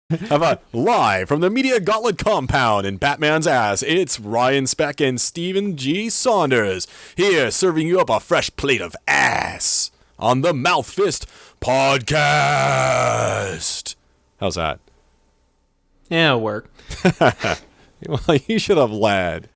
How about live from the Media Gauntlet compound in Batman's ass? It's Ryan Speck and Stephen G. Saunders here, serving you up a fresh plate of ass on the MouthFist podcast. How's that? Yeah, it'll work. Well, you should have led.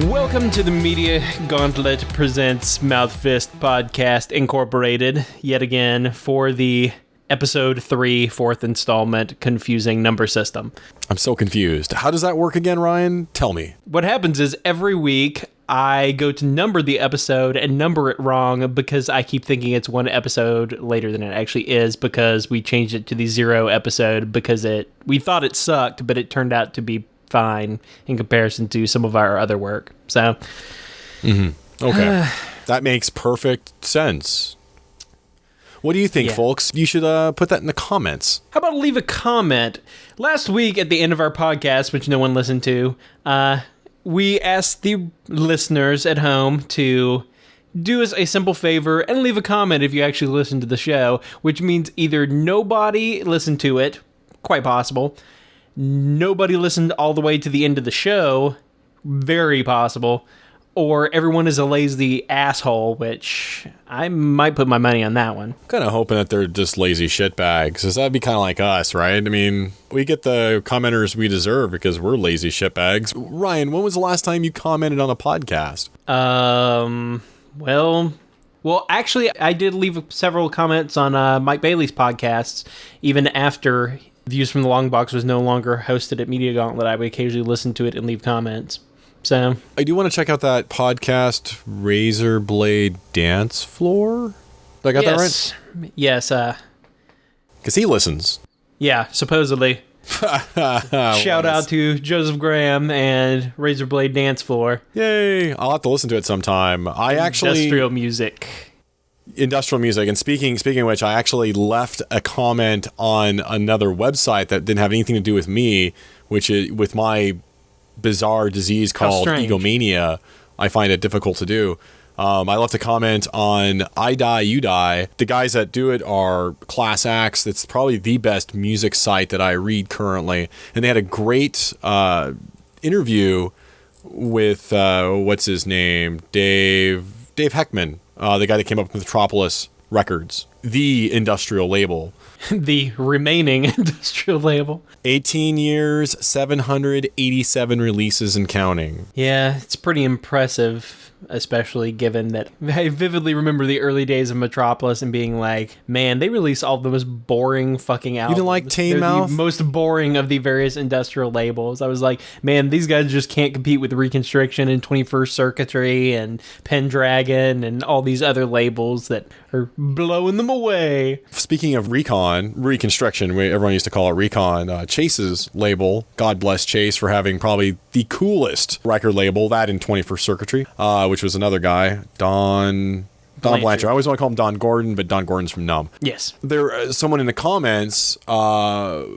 Welcome to the Media Gauntlet presents MouthFist Podcast Incorporated, yet again for the episode 3, 4th installment, confusing number system. I'm so confused. How does that work again, Ryan? Tell me. What happens is every week I go to number the episode and number it wrong because I keep thinking it's one episode later than it actually is because we changed it to the 0 episode because we thought it sucked, but it turned out to be fine in comparison to some of our other work. So, Okay. That makes perfect sense. What do you think, folks? You should put that in the comments. How about leave a comment? Last week at the end of our podcast, which no one listened to, we asked the listeners at home to do us a simple favor and leave a comment if you actually listen to the show, which means either nobody listened to it, quite possible, nobody listened all the way to the end of the show, very possible, or everyone is a lazy asshole, which I might put my money on that one. I'm kind of hoping that they're just lazy shitbags, because that'd be kind of like us, right? I mean, we get the commenters we deserve because we're lazy shitbags. Ryan, when was the last time you commented on a podcast? Well, actually, I did leave several comments on Mike Bailey's podcasts, even after Views from the Long Box was no longer hosted at Media Gauntlet. I would occasionally listen to it and leave comments. So I do want to check out that podcast, Razor Blade Dance Floor. Did I got that right? Yes. Because he listens. Yeah, supposedly. Shout out to Joseph Graham and Razor Blade Dance Floor. Yay! I'll have to listen to it sometime. Industrial music. And speaking of which, I actually left a comment on another website that didn't have anything to do with me, which is with my bizarre disease called egomania. I find it difficult to do. I left a comment on I Die, You Die. The guys that do it are Class Acts. It's probably the best music site that I read currently. And they had a great interview with, what's his name? Dave Heckman. The guy that came up with Metropolis Records, the industrial label. The remaining industrial label. 18 years, 787 releases and counting. Yeah, it's pretty impressive, especially given that I vividly remember the early days of Metropolis and being like, man, they release all the most boring fucking albums. You didn't like Tame Mouth? The most boring of the various industrial labels. I was like, man, these guys just can't compete with Reconstriction and 21st Circuitry and Pendragon and all these other labels that are blowing them away. Speaking of Reconstruction, everyone used to call it Recon, Chase's label, God bless Chase for having probably the coolest record label, that in 21st Circuitry, which was another guy, Don Blanchard. I always want to call him Don Gordon, but Don Gordon's from Numb. Yes. Someone in the comments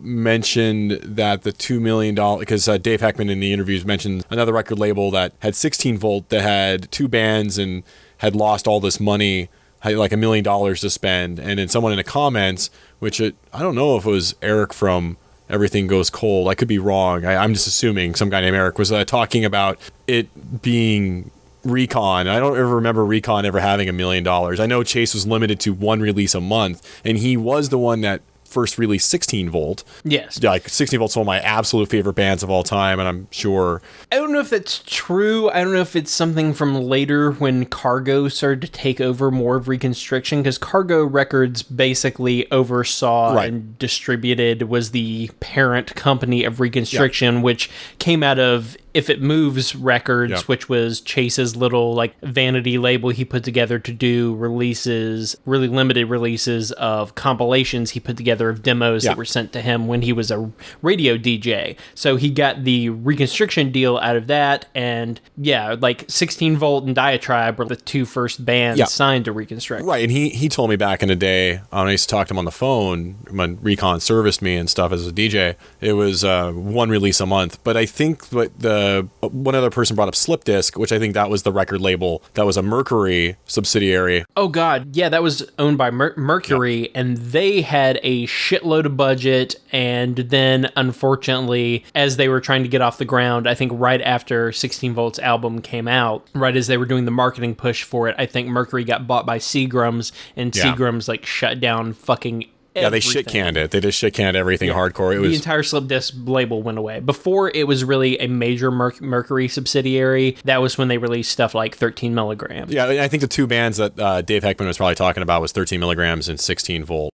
mentioned that the $2 million, because Dave Heckman in the interviews mentioned another record label that had 16 volt that had 2 bands and had lost all this money, had like $1 million to spend. And then someone in the comments, which I don't know if it was Eric from Everything Goes Cold. I could be wrong. I'm just assuming some guy named Eric was talking about it being Recon. I don't ever remember Recon ever having $1 million. I know Chase was limited to 1 release a month, and he was the one that first released 16 volt. Yes. Like 16 volt's one of my absolute favorite bands of all time, and I'm sure. I don't know if that's true. I don't know if it's something from later when Cargo started to take over more of Reconstriction, because Cargo Records basically oversaw and distributed, was the parent company of Reconstriction, which came out of If It Moves Records, which was Chase's little like vanity label he put together to do releases, really limited releases of compilations he put together of demos that were sent to him when he was a radio DJ. So he got the Reconstriction deal out of that, and like 16 Volt and Diatribe were the two first bands signed to Reconstruct. Right, and he told me back in the day, when I used to talk to him on the phone when Recon serviced me and stuff as a DJ, it was one release a month. But I think one other person brought up Slip Disc, which I think that was the record label that was a Mercury subsidiary. Oh God, yeah, that was owned by Mercury, and they had a shitload of budget. And then, unfortunately, as they were trying to get off the ground, I think right after 16 Volt's album came out, right as they were doing the marketing push for it, I think Mercury got bought by Seagram's, and Seagram's like shut down fucking everything. They shit-canned it. They just shit-canned everything hardcore. The entire Slip Disc label went away. Before it was really a major Mercury subsidiary, that was when they released stuff like 13 Milligrams. Yeah, I think the two bands that Dave Heckman was probably talking about was 13 Milligrams and 16 Volt.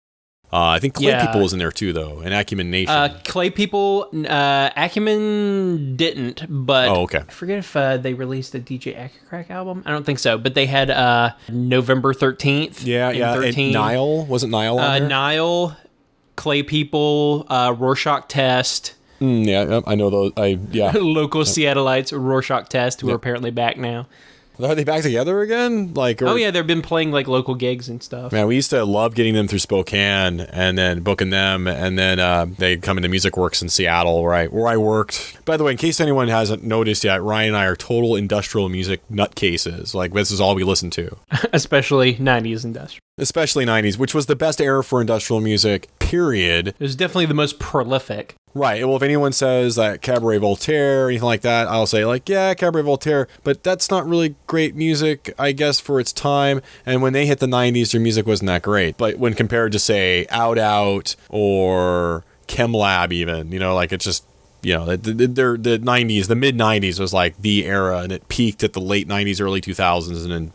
I think Clay People was in there too, though, and Acumen Nation. Clay People, Acumen didn't, but I forget if they released a DJ Acacrack album. I don't think so, but they had November 13th. Yeah. And Nile, wasn't Nile on there? Nile, Clay People, Rorschach Test. I know those. Local Seattleites, Rorschach Test, who are apparently back now. Are they back together again? They've been playing like local gigs and stuff. Man, we used to love getting them through Spokane and then booking them, and then they'd come into Music Works in Seattle, right, where I worked. By the way, in case anyone hasn't noticed yet, Ryan and I are total industrial music nutcases. Like, this is all we listen to. Especially 90s industrial. Especially 90s, which was the best era for industrial music, period. It was definitely the most prolific. Right. Well, if anyone says that Cabaret Voltaire or anything like that, I'll say, like, yeah, Cabaret Voltaire, but that's not really great music, I guess, for its time. And when they hit the 90s, their music wasn't that great. But when compared to, say, Out Out or Chemlab even, it's just, the 90s, the mid-90s was like the era, and it peaked at the late 90s, early 2000s, and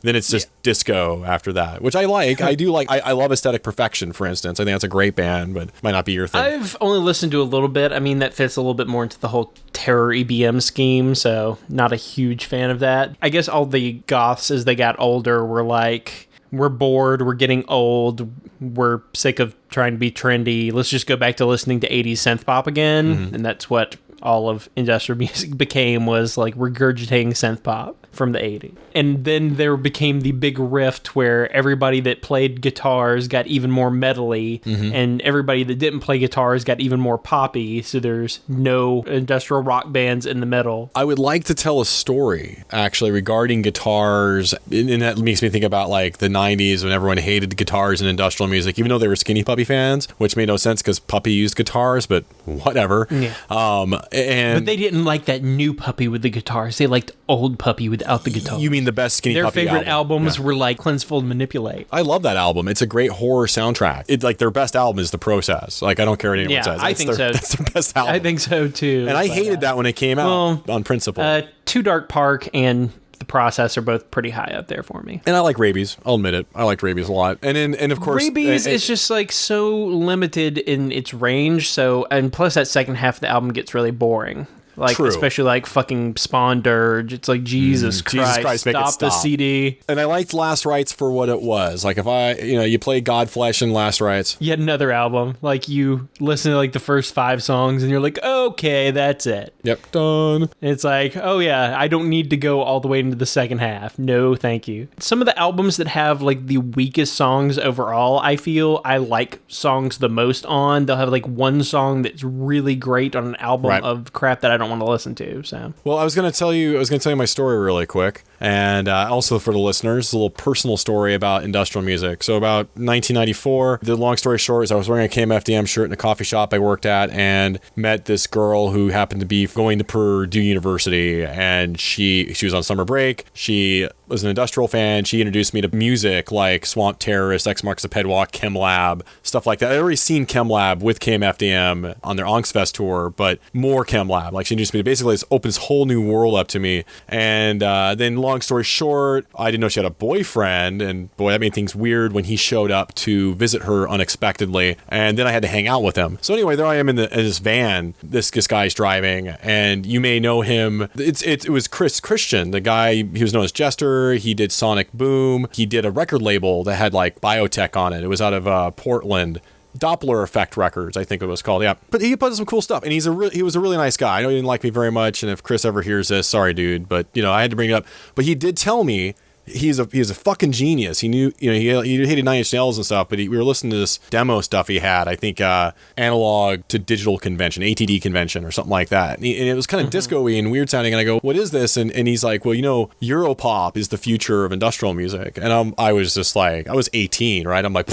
then it's just disco after that, which I like. I do like. I love Aesthetic Perfection, for instance. I think that's a great band, but might not be your thing. I've only listened to a little bit. I mean, that fits a little bit more into the whole terror EBM scheme, so not a huge fan of that. I guess all the goths, as they got older, were like, we're bored, we're getting old, we're sick of trying to be trendy. Let's just go back to listening to 80s synth pop again. And that's what all of industrial music became, was like regurgitating synth pop from the 80s. And then there became the big rift where everybody that played guitars got even more metally, and everybody that didn't play guitars got even more poppy, so there's no industrial rock bands in the middle. I would like to tell a story, actually, regarding guitars, and that makes me think about like the 90s when everyone hated guitars in industrial music, even though they were Skinny Puppy fans, which made no sense because Puppy used guitars, but whatever. But they didn't like that new Puppy with the guitars. They liked old Puppy without the guitar. You mean the best Skinny Puppy album? Their favorite albums were like Cleansfold, Manipulate. I love that album. It's a great horror soundtrack. It's like their best album is The Process. Like, I don't care what anyone says. I think so. That's their best album. I think so too. And I hated that when it came out on principle. Too Dark Park and The Process are both pretty high up there for me. And I like Rabies. I'll admit it. I liked Rabies a lot. And of course, Rabies is just like so limited in its range. So, and plus that second half of the album gets really boring. Like, True. Especially like fucking Spawn Dirge. It's like, Jesus Christ, stop the CD. And I liked Last Rites for what it was. Like, if you play Godflesh and Last Rites. Yet another album. Like, you listen to like the first 5 songs and you're like, okay, that's it. Yep, done. And it's like, oh yeah, I don't need to go all the way into the second half. No, thank you. Some of the albums that have like the weakest songs overall, I feel I like songs the most on. They'll have like one song that's really great on an album of crap that I don't want to listen to. So, well, I was going to tell you my story really quick, and also for the listeners, a little personal story about industrial music. So about 1994, the long story short is I was wearing a KMFDM shirt in a coffee shop I worked at, and met this girl who happened to be going to Purdue University, and she was on summer break. She was an industrial fan. She introduced me to music like Swamp Terrorist, X Marks the Pedwalk, Chemlab, stuff like that. I'd already seen Chemlab with KMFDM on their Angstfest tour, but more Chemlab. Like, she introduced me to basically this opens whole new world up to me. And then long long story short, I didn't know she had a boyfriend, and boy, that made things weird when he showed up to visit her unexpectedly, and then I had to hang out with him. So anyway, there I am in this van this guy's driving, and you may know him. It was Chris Christian, the guy. He was known as Jester. He did Sonic Boom. He did a record label that had like biotech on it. It was out of Portland. Doppler Effect Records, I think it was called. Yeah, but he put some cool stuff, and he was a really nice guy. I know he didn't like me very much, and if Chris ever hears this, sorry, dude, but I had to bring it up. But he did tell me he's a fucking genius. He knew, he hated Nine Inch Nails and stuff, but we were listening to this demo stuff he had. I think analog to digital convention, ATD convention, or something like that. And it was kind of disco-y and weird sounding. And I go, what is this? And he's like, well, Europop is the future of industrial music. And I was just like, I was 18, right? I'm like,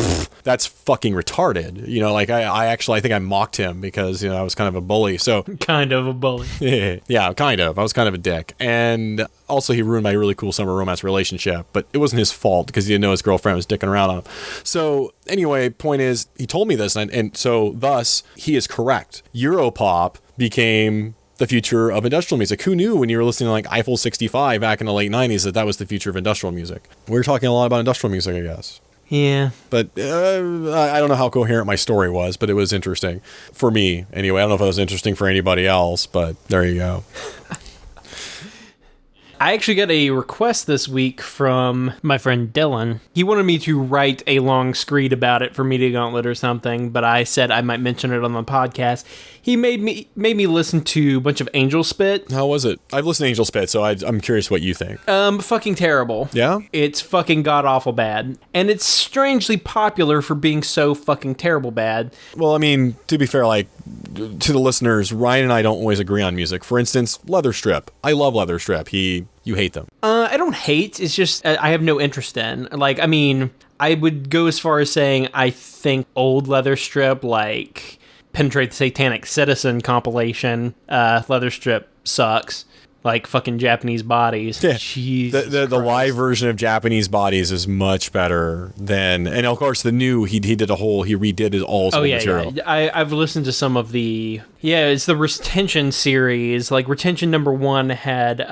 that's fucking retarded. I think I mocked him because I was kind of a bully. So kind of a bully. Yeah, kind of. I was kind of a dick. And also, he ruined my really cool summer romance relationship, but it wasn't his fault because he didn't know his girlfriend was dicking around on him. So anyway, point is, he told me this, and so thus, he is correct. Europop became the future of industrial music. Who knew when you were listening to like Eiffel 65 back in the late 90s that was the future of industrial music? We were talking a lot about industrial music, I guess. Yeah. But I don't know how coherent my story was, but it was interesting. For me, anyway. I don't know if it was interesting for anybody else, but there you go. I actually got a request this week from my friend Dylan. He wanted me to write a long screed about it for Media Gauntlet or something, but I said I might mention it on the podcast. He made me listen to a bunch of Angel Spit. How was it? I've listened to Angel Spit, so I'm curious what you think. Fucking terrible. Yeah? It's fucking god-awful bad. And it's strangely popular for being so fucking terrible bad. Well, I mean, to be fair, like, to the listeners, Ryan and I don't always agree on music. For instance, Leather Strip. I love Leather Strip. You hate them. I don't hate. It's just I have no interest in. Like, I mean, I would go as far as saying I think old Leather Strip, like Penetrate the Satanic Citizen compilation, Leather Strip sucks. Like fucking Japanese Bodies. Yeah. Jesus the live version of Japanese Bodies is much better than, and of course the new he redid his all material. Yeah. I've listened to some of it's the Retention series. Like Retention number 1 had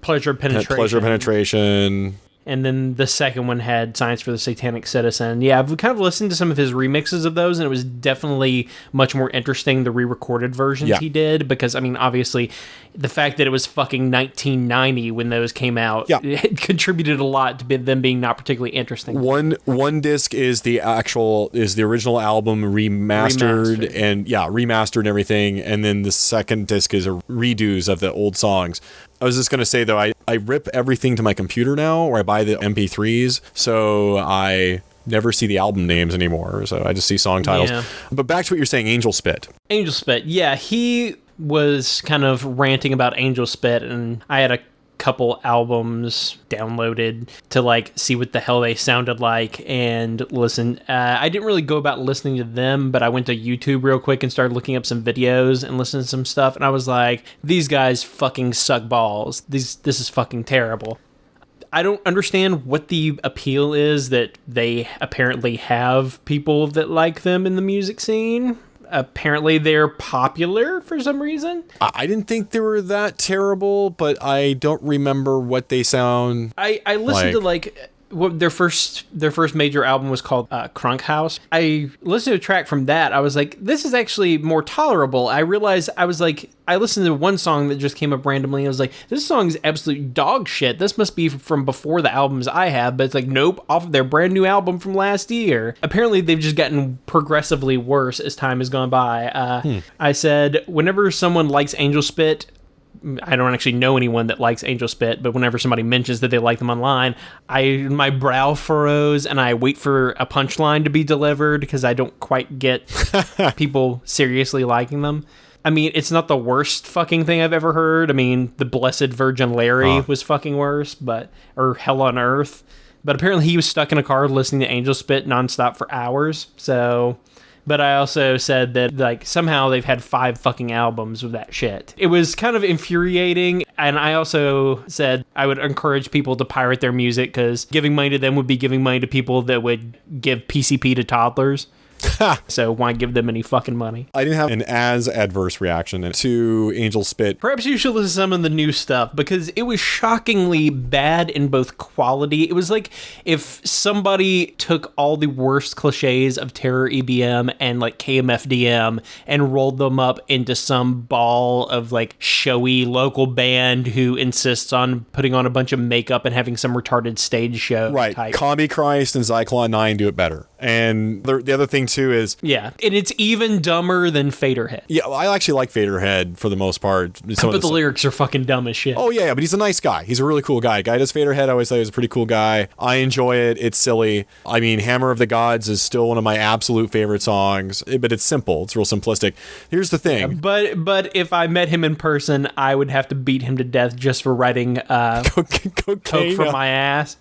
Pleasure of Penetration. And then the second one had Science for the Satanic Citizen. Yeah, I've kind of listened to some of his remixes of those, and it was definitely much more interesting, the re-recorded versions he did, because, I mean, obviously, the fact that it was fucking 1990 when those came out, it contributed a lot to them being not particularly interesting. One disc is the original album remastered and everything, and then the second disc is a redos of the old songs. I was just going to say, though, I rip everything to my computer now, or I buy the MP3s, so I never see the album names anymore, so I just see song titles. Yeah. But back to what you're saying, Angel Spit. Angel Spit, yeah, he was kind of ranting about Angel Spit, and I had a couple albums downloaded to like see what the hell they sounded like and listen. I didn't really go about listening to them, but I went to YouTube real quick and started looking up some videos and listening to some stuff, and I was like, these guys fucking suck balls. This is fucking terrible. I don't understand what the appeal is that they apparently have people that like them in the music scene. Apparently they're popular for some reason. I didn't think they were that terrible, but I don't remember what they sound I listened to like what their first major album was called Crunk House. I listened to a track from that. I was like, this is actually more tolerable. I realized I listened to one song that just came up randomly. I was like, this song is absolute dog shit. This must be from before the albums I have. But it's like, nope, off of their brand new album from last year. Apparently, they've just gotten progressively worse as time has gone by. I said, whenever someone likes Angel Spit, I don't actually know anyone that likes Angel Spit, but whenever somebody mentions that they like them online, my brow furrows and I wait for a punchline to be delivered because I don't quite get people seriously liking them. I mean, it's not the worst fucking thing I've ever heard. I mean, the Blessed Virgin Larry was fucking worse, or Hell on Earth. But apparently he was stuck in a car listening to Angel Spit nonstop for hours, so... But I also said that, like, somehow they've had 5 fucking albums of that shit. It was kind of infuriating, and I also said I would encourage people to pirate their music, because giving money to them would be giving money to people that would give PCP to toddlers. So why give them any fucking money? I didn't have an as adverse reaction to Angel Spit. Perhaps you should listen to some of the new stuff, because it was shockingly bad in both quality. It was like if somebody took all the worst cliches of Terror EBM and like KMFDM and rolled them up into some ball of like showy local band who insists on putting on a bunch of makeup and having some retarded stage show. Right. Type. Combi Christ and Zyklon 9 do it better. And the other thing too is, yeah, and it's even dumber than Faderhead. Yeah, I actually like Faderhead for the most part. But the lyrics are fucking dumb as shit. Oh yeah, but he's a nice guy. He's a really cool guy. Guy does Faderhead. I always say he's a pretty cool guy. I enjoy it. It's silly. I mean, Hammer of the Gods is still one of my absolute favorite songs, but it's simple. It's real simplistic. Here's the thing. But if I met him in person, I would have to beat him to death just for writing Coke from my ass.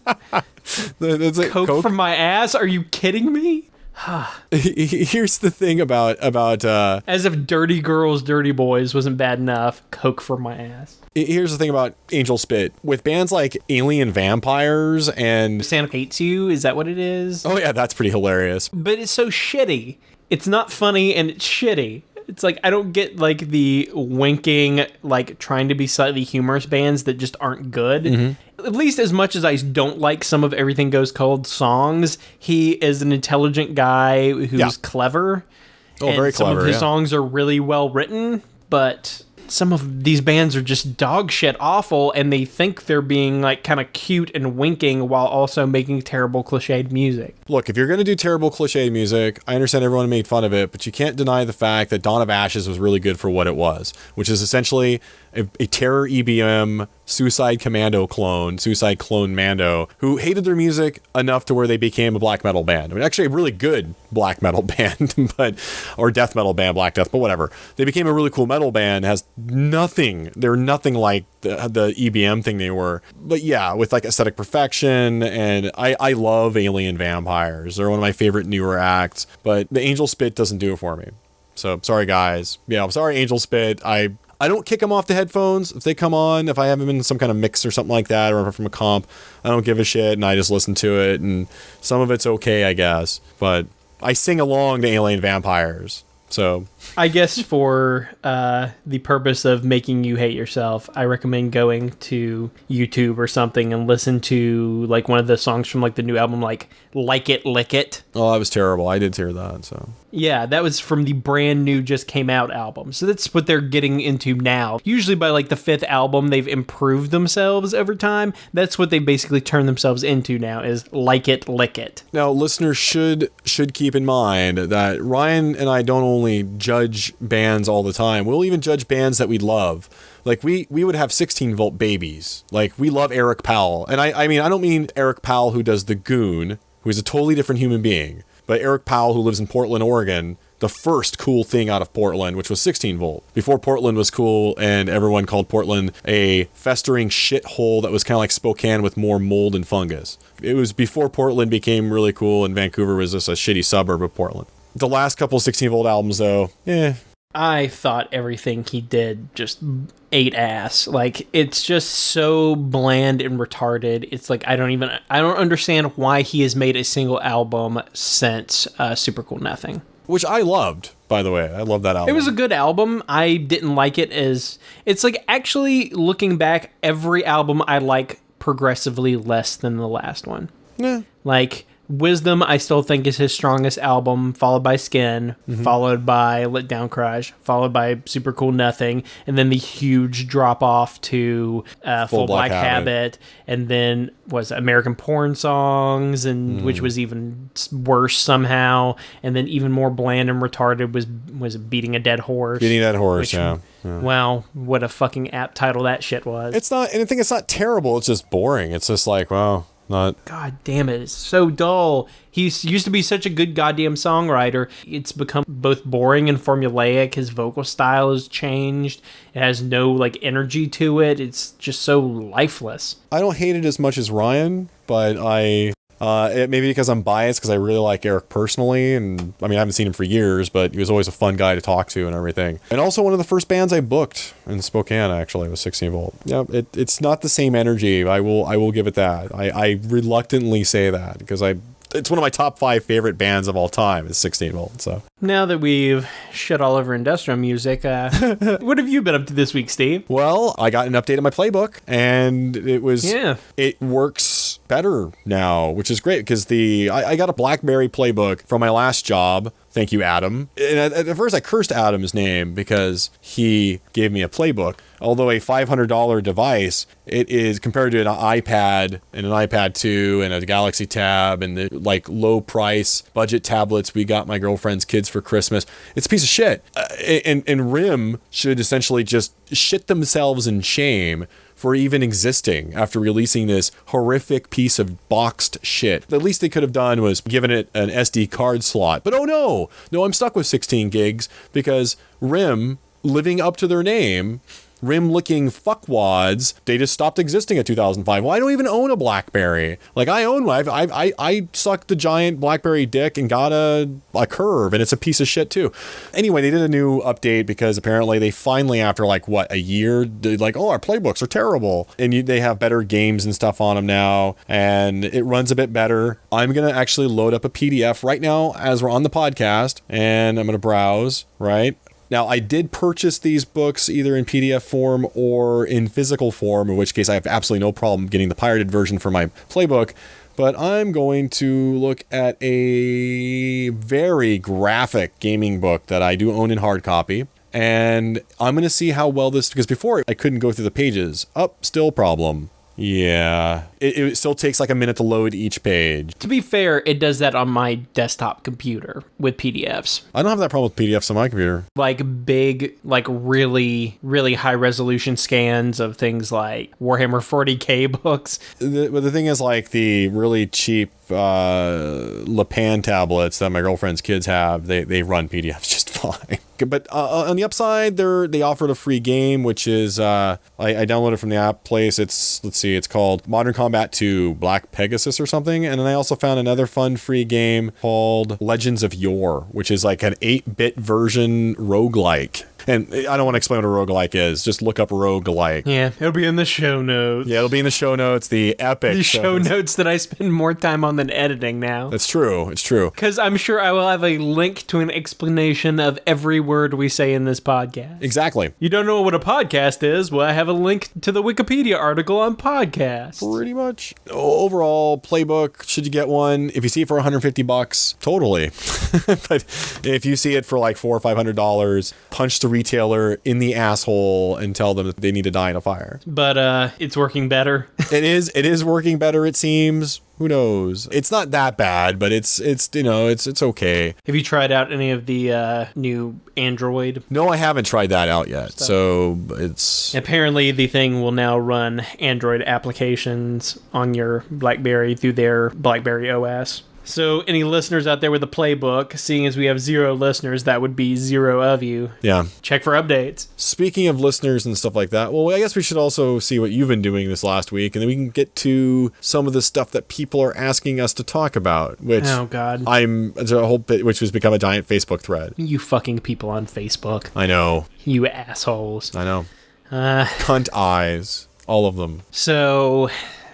Coke from my ass? Are you kidding me? Here's the thing about as if Dirty Girls, Dirty Boys wasn't bad enough. Coke from my ass. Here's the thing about Angel Spit. With bands like Alien Vampires and Santa Hates You, is that what it is? Oh yeah, that's pretty hilarious. But it's so shitty. It's not funny and it's shitty. It's like, I don't get like the winking, like trying to be slightly humorous bands that just aren't good. Mm-hmm. At least as much as I don't like some of Everything Goes Cold songs, he is an intelligent guy who's clever. Oh, very clever. Some of his songs are really well written, but some of these bands are just dog shit awful, and they think they're being like kind of cute and winking while also making terrible cliched music. Look, if you're going to do terrible cliched music, I understand everyone made fun of it, but you can't deny the fact that Dawn of Ashes was really good for what it was, which is essentially a Terror EBM Suicide Clone Mando, who hated their music enough to where they became a black metal band. I mean, actually a really good black metal band, or death metal band, Black Death, but whatever. They became a really cool metal band, they're nothing like the EBM thing they were. But yeah, with like aesthetic perfection, and I love Alien Vampires. They're one of my favorite newer acts, but the Angel Spit doesn't do it for me. So sorry guys. Yeah, I'm sorry Angel Spit. I don't kick them off the headphones if they come on. If I have them in some kind of mix or something like that, or from a comp, I don't give a shit, and I just listen to it, and some of it's okay, I guess. But I sing along to Alien Vampires, so... I guess for the purpose of making you hate yourself, I recommend going to YouTube or something and listen to like one of the songs from like the new album, like It, Lick It. Oh, that was terrible. I did hear that, so... Yeah, that was from the brand new Just Came Out album. So that's what they're getting into now. Usually by like the fifth album, they've improved themselves over time. That's what they basically turn themselves into now, is It, Lick It. Now, listeners should keep in mind that Ryan and I don't only judge bands all the time. We'll even judge bands that we love. Like we would have 16-volt babies. Like we love Eric Powell. And I mean, I don't mean Eric Powell who does The Goon, who is a totally different human being. But Eric Powell, who lives in Portland, Oregon, the first cool thing out of Portland, which was 16-volt. Before Portland was cool, and everyone called Portland a festering shithole that was kind of like Spokane with more mold and fungus. It was before Portland became really cool, and Vancouver was just a shitty suburb of Portland. The last couple of 16-volt albums, though, I thought everything he did just ate ass. Like, it's just so bland and retarded. It's like, I don't understand why he has made a single album since Super Cool Nothing. Which I loved, by the way. I love that album. It was a good album. I didn't like it as... It's like, actually, looking back, every album I like progressively less than the last one. Yeah. Like... Wisdom, I still think, is his strongest album, followed by Skin, followed by Let Down Crush, followed by Super Cool Nothing, and then the huge drop-off to Full Black Habit, and then was American Porn Songs, and which was even worse somehow, and then even more bland and retarded was Beating a Dead Horse. Beating a Dead Horse, yeah. Wow, what a fucking apt title that shit was. It's not, and I think it's not terrible, it's just boring. It's just like, wow. God damn it, it's so dull. He used to be such a good goddamn songwriter. It's become both boring and formulaic. His vocal style has changed. It has no like energy to it. It's just so lifeless. I don't hate it as much as Ryan, but maybe because I'm biased because I really like Eric personally, and I mean I haven't seen him for years, but he was always a fun guy to talk to and everything. And also one of the first bands I booked in Spokane actually was 16-volt. Yeah, it's not the same energy. I will give it that. I reluctantly say that because I it's one of my top 5 favorite bands of all time is 16 Volt. So now that we've shit all over industrial music, what have you been up to this week, Steve? Well, I got an update of my playbook, and it works better now, which is great because I got a BlackBerry playbook from my last job. Thank you, Adam. And at first I cursed Adam's name because he gave me a playbook. Although a $500 device, it is compared to an iPad and an iPad 2 and a Galaxy Tab and the low price budget tablets we got my girlfriend's kids for Christmas. It's a piece of shit. And RIM should essentially just shit themselves in shame for even existing after releasing this horrific piece of boxed shit. The least they could have done was given it an SD card slot. But oh no, I'm stuck with 16 gigs because RIM, living up to their name, RIM-looking fuckwads, they just stopped existing at 2005. Well, I don't even own a BlackBerry. I sucked the giant BlackBerry dick and got a Curve, and it's a piece of shit too. Anyway, they did a new update because apparently they finally, after a year, our playbooks are terrible. And they have better games and stuff on them now, and it runs a bit better. I'm going to actually load up a PDF right now as we're on the podcast, and I'm going to browse, right? Now, I did purchase these books either in PDF form or in physical form, in which case I have absolutely no problem getting the pirated version for my playbook. But I'm going to look at a very graphic gaming book that I do own in hard copy. And I'm going to see how well this, because before I couldn't go through the pages. Still problem. Yeah, it still takes a minute to load each page. To be fair, it does that on my desktop computer with PDFs. I don't have that problem with PDFs on my computer. Big, really, really high resolution scans of things like Warhammer 40K books. The thing is, the really cheap Lepan tablets that my girlfriend's kids have, they run PDFs just fine. But on the upside, they offered a free game, which is I downloaded from the app place. It's called Modern Combat 2 Black Pegasus or something. And then I also found another fun free game called Legends of Yore, which is an 8-bit version roguelike. And I don't want to explain what a roguelike is. Just look up roguelike. Yeah, it'll be in the show notes. Yeah, it'll be in the show notes. The epic show notes that I spend more time on than editing now. That's true. It's true. Because I'm sure I will have a link to an explanation of every word we say in this podcast. Exactly. You don't know what a podcast is? Well, I have a link to the Wikipedia article on podcasts. Pretty much. Overall, playbook, should you get one? If you see it for $150, totally. But if you see it for $400 or $500, punch the retailer in the asshole and tell them that they need to die in a fire. But it's working better. It is working better, it seems. Who knows? It's not that bad, but it's okay. Have you tried out any of the new Android? No, I haven't tried that out yet. Stuff. So it's apparently the thing will now run Android applications on your BlackBerry through their BlackBerry OS. So any listeners out there with a playbook, seeing as we have 0 listeners, that would be 0 of you. Yeah. Check for updates. Speaking of listeners and stuff like that, well, I guess we should also see what you've been doing this last week, and then we can get to some of the stuff that people are asking us to talk about, which oh God, it's a whole bit, which has become a giant Facebook thread. You fucking people on Facebook. I know. You assholes. I know. Cunt eyes. All of them. So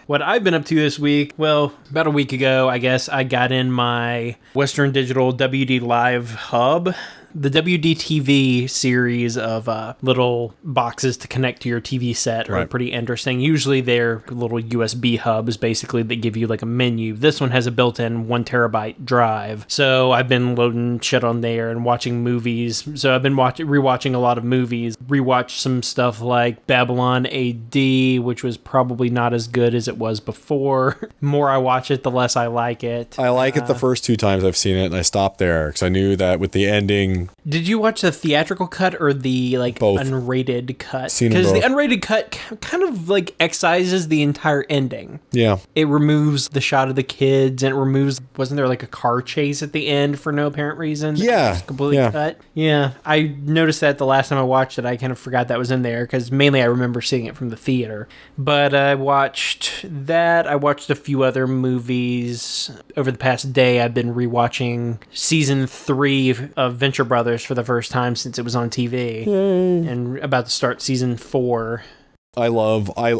what I've been up to this week, well, about a week ago, I guess, I got in my Western Digital WD Live hub. The WD-TV series of little boxes to connect to your TV set are pretty interesting. Usually they're little USB hubs, basically, that give you a menu. This one has a built-in 1 terabyte drive. So I've been loading shit on there and watching movies. So I've been rewatching a lot of movies. Rewatched some stuff like Babylon AD, which was probably not as good as it was before. The more I watch it, the less I like it. I like it the first 2 times I've seen it, and I stopped there because I knew that with the ending. Did you watch the theatrical cut or the both. Unrated cut? Because the unrated cut kind of excises the entire ending. Yeah. It removes the shot of the kids, and it removes, wasn't there a car chase at the end for no apparent reason? Yeah. Completely cut. Yeah. I noticed that the last time I watched it, I kind of forgot that was in there because mainly I remember seeing it from the theater. But I watched that. I watched a few other movies. Over the past day, I've been rewatching season 3 of Venture Brothers for the first time since it was on TV. Yay. And about to start season 4. I love Venture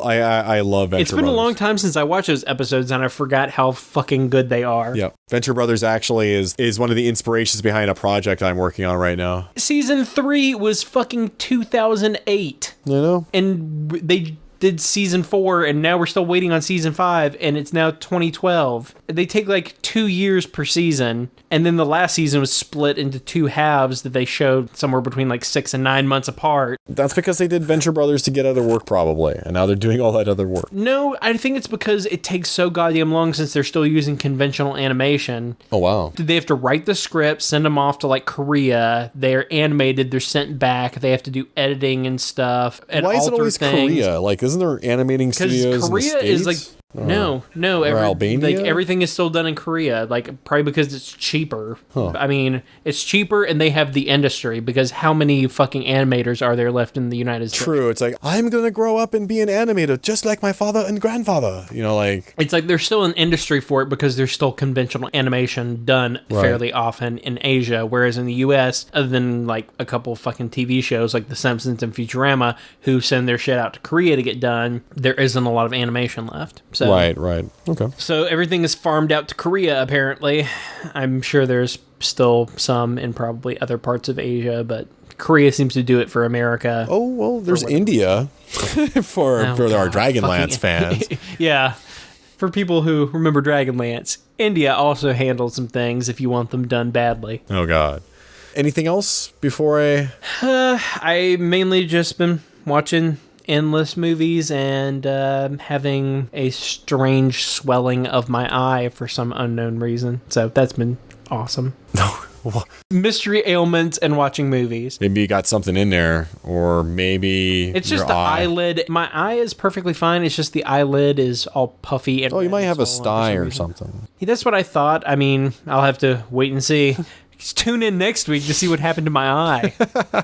It's been Brothers. a long time since I watched those episodes, and I forgot how fucking good they are. Yep. Venture Brothers actually is one of the inspirations behind a project I'm working on right now. Season 3 was fucking 2008. You know? And they did season 4, and now we're still waiting on season 5, and it's now 2012. They take like 2 years per season, and then the last season was split into 2 halves that they showed somewhere between like 6 and 9 months apart. That's because they did Venture Brothers to get other work, probably, and now they're doing all that other work. No, I think it's because it takes so goddamn long since they're still using conventional animation. Oh, wow. They have to write the script, send them off to like Korea. They're animated, they're sent back. They have to do editing and stuff. And why is it always things. Korea? Like, isn't there animating studios in the States? Is like no. Albania? Everything is still done in Korea. Like probably because it's cheaper. Huh. I mean, it's cheaper, and they have the industry. Because how many fucking animators are there left in the United States? True. It's like, I'm gonna grow up and be an animator, just like my father and grandfather. You know, like it's like there's still an industry for it because there's still conventional animation done fairly often in Asia, whereas in the U.S., other than like a couple fucking TV shows like The Simpsons and Futurama, who send their shit out to Korea to get done, there isn't a lot of animation left. So, right. Okay. So everything is farmed out to Korea, apparently. I'm sure there's still some in probably other parts of Asia, but Korea seems to do it for America. Oh, well, there's India for our Dragonlance fans. Yeah. For people who remember Dragonlance, India also handled some things if you want them done badly. Oh, God. Anything else before I mainly just been watching endless movies and having a strange swelling of my eye for some unknown reason. So that's been awesome. Mystery ailments and watching movies. Maybe you got something in there, or maybe it's just the eyelid. My eye is perfectly fine. It's just the eyelid is all puffy. And you might have a sty or something. That's what I thought. I mean, I'll have to wait and see. Tune in next week to see what happened to my eye,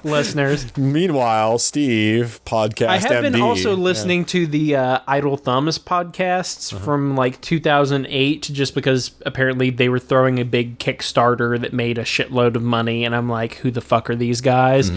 listeners. Meanwhile, Steve, podcast I have been MD. also listening to the Idle Thumbs podcasts from like 2008, just because apparently they were throwing a big Kickstarter that made a shitload of money, and I'm like, who the fuck are these guys?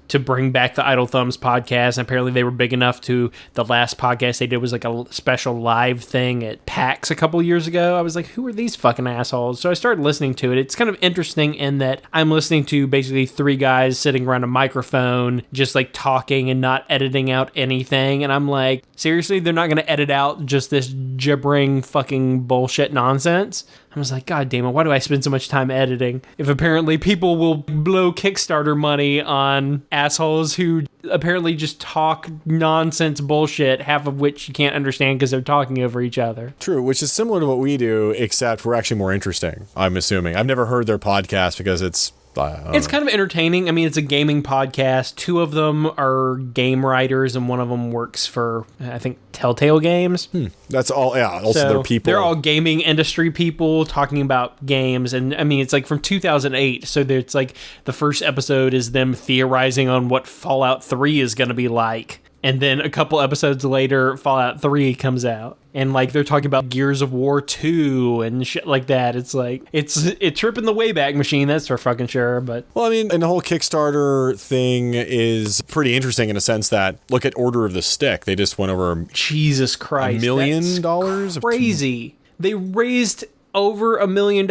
To bring back the Idle Thumbs podcast. And apparently they were big enough to, the last podcast they did was like a special live thing at PAX a couple years ago. I was like, who are these fucking assholes? So I started listening to it. It's kind of interesting in that I'm listening to basically 3 guys sitting around a microphone, just like talking and not editing out anything. And I'm like, seriously, they're not going to edit out just this gibbering fucking bullshit nonsense? I was like, God damn it, why do I spend so much time editing if apparently people will blow Kickstarter money on assholes who apparently just talk nonsense bullshit, half of which you can't understand because they're talking over each other. True, which is similar to what we do, except we're actually more interesting, I'm assuming. I've never heard their podcast because it's kind of entertaining. I mean, it's a gaming podcast. 2 of them are game writers, and one of them works for, I think, Telltale Games. That's all, yeah. Also, so they're people. They're all gaming industry people talking about games. And, I mean, it's like from 2008. So it's like the first episode is them theorizing on what Fallout 3 is going to be like. And then a couple episodes later, Fallout 3 comes out. And, like, they're talking about Gears of War 2 and shit like that. It's like, it's tripping the Wayback Machine, that's for fucking sure, but... Well, I mean, and the whole Kickstarter thing is pretty interesting in a sense that, look at Order of the Stick. They just went over... Jesus Christ. $1 million? That's crazy. They raised over $1 million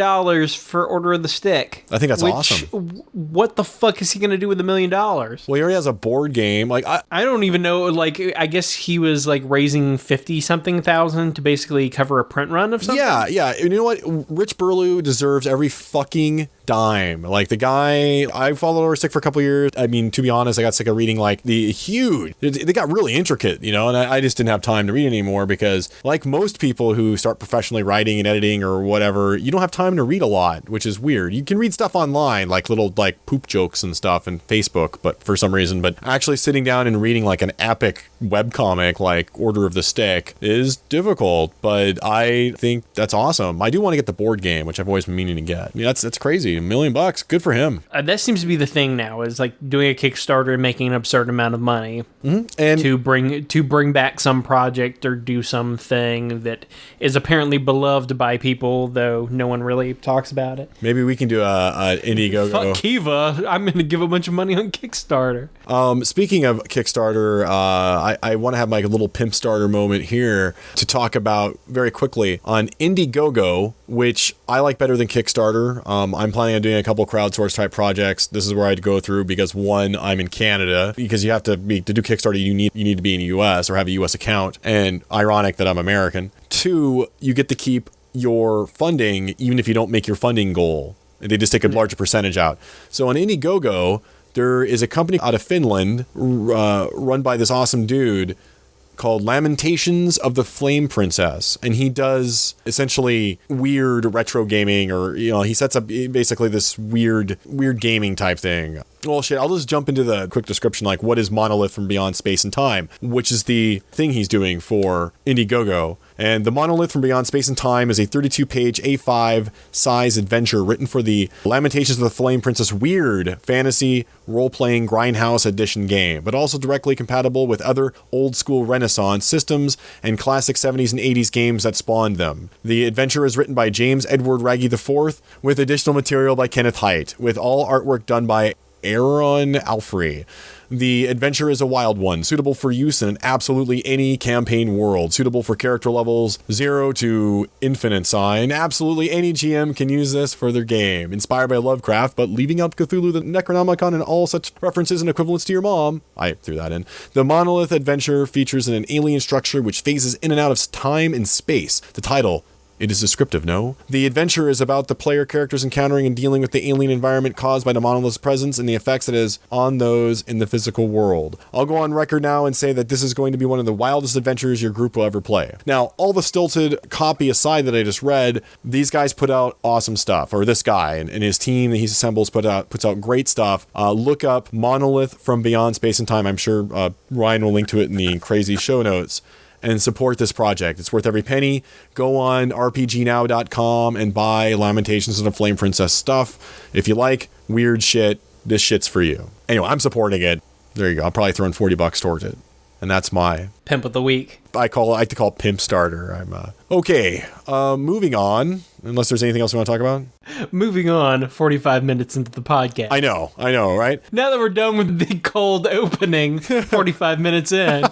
for Order of the Stick. I think that's awesome. What the fuck is he going to do with $1 million? Well, he already has a board game. Like, I don't even know. Like, I guess he was like raising 50-something thousand to basically cover a print run of something. Yeah. And you know what? Rich Burlew deserves every fucking dime. Like, the guy, I followed Order of the Stick for a couple years. I mean, to be honest, I got sick of reading like the huge. They got really intricate, you know, and I just didn't have time to read anymore because, like most people who start professionally writing and editing or whatever, you don't have time to read a lot, which is weird. You can read stuff online, like little like poop jokes and stuff and Facebook, but for some reason, but actually sitting down and reading like an epic webcomic like Order of the Stick is difficult, but I think that's awesome. I do want to get the board game, which I've always been meaning to get. I mean, that's crazy. Hey, $1 million. Good for him. That seems to be the thing now, is like doing a Kickstarter and making an absurd amount of money and to bring back some project or do something that is apparently beloved by people, though no one really talks about it. Maybe we can do a Indiegogo. Fuck Kiva. I'm going to give a bunch of money on Kickstarter. Speaking of Kickstarter, I want to have my little pimp starter moment here to talk about very quickly on Indiegogo, which I like better than Kickstarter. I'm planning on doing a couple crowdsource type projects. This is where I'd go through because, one, I'm in Canada, because you have to do Kickstarter, you need to be in the US or have a US account, and ironic that I'm American. Two, you get to keep your funding even if you don't make your funding goal. They just take a larger percentage out. So on Indiegogo, there is a company out of Finland run by this awesome dude called Lamentations of the Flame Princess, and he does essentially weird retro gaming, or he sets up basically this weird gaming type thing. Well, shit, I'll just jump into the quick description, like what is Monolith from Beyond Space and Time, which is the thing he's doing for Indiegogo. And the Monolith from Beyond Space and Time is a 32-page A5 size adventure written for the Lamentations of the Flame Princess weird fantasy role-playing grindhouse edition game, but also directly compatible with other old-school Renaissance systems and classic 70s and 80s games that spawned them. The adventure is written by James Edward Raggy IV, with additional material by Kenneth Haidt, with all artwork done by Aaron Alfrey. The adventure is a wild one, suitable for use in absolutely any campaign world, suitable for character levels 0 to infinite sign. Absolutely any GM can use this for their game. Inspired by Lovecraft, but leaving out Cthulhu, the Necronomicon, and all such references and equivalents to your mom. I threw that in. The Monolith adventure features an alien structure which phases in and out of time and space. The title, it is descriptive, no? The adventure is about the player characters encountering and dealing with the alien environment caused by the Monolith's presence and the effects it has on those in the physical world. I'll go on record now and say that this is going to be one of the wildest adventures your group will ever play. Now, all the stilted copy aside that I just read, these guys put out awesome stuff, or this guy and his team that he assembles puts out great stuff. Look up Monolith from Beyond Space and Time. I'm sure Ryan will link to it in the crazy show notes. And support this project. It's worth every penny. Go on rpgnow.com and buy Lamentations of the Flame Princess stuff. If you like weird shit, this shit's for you. Anyway, I'm supporting it. There you go. I'm probably throwing $40 towards it. And that's my Pimp of the week. I like to call it Pimp Starter. Okay. Moving on. Unless there's anything else you want to talk about? Moving on, 45 minutes into the podcast. I know, right? Now that we're done with the cold opening, 45 minutes in.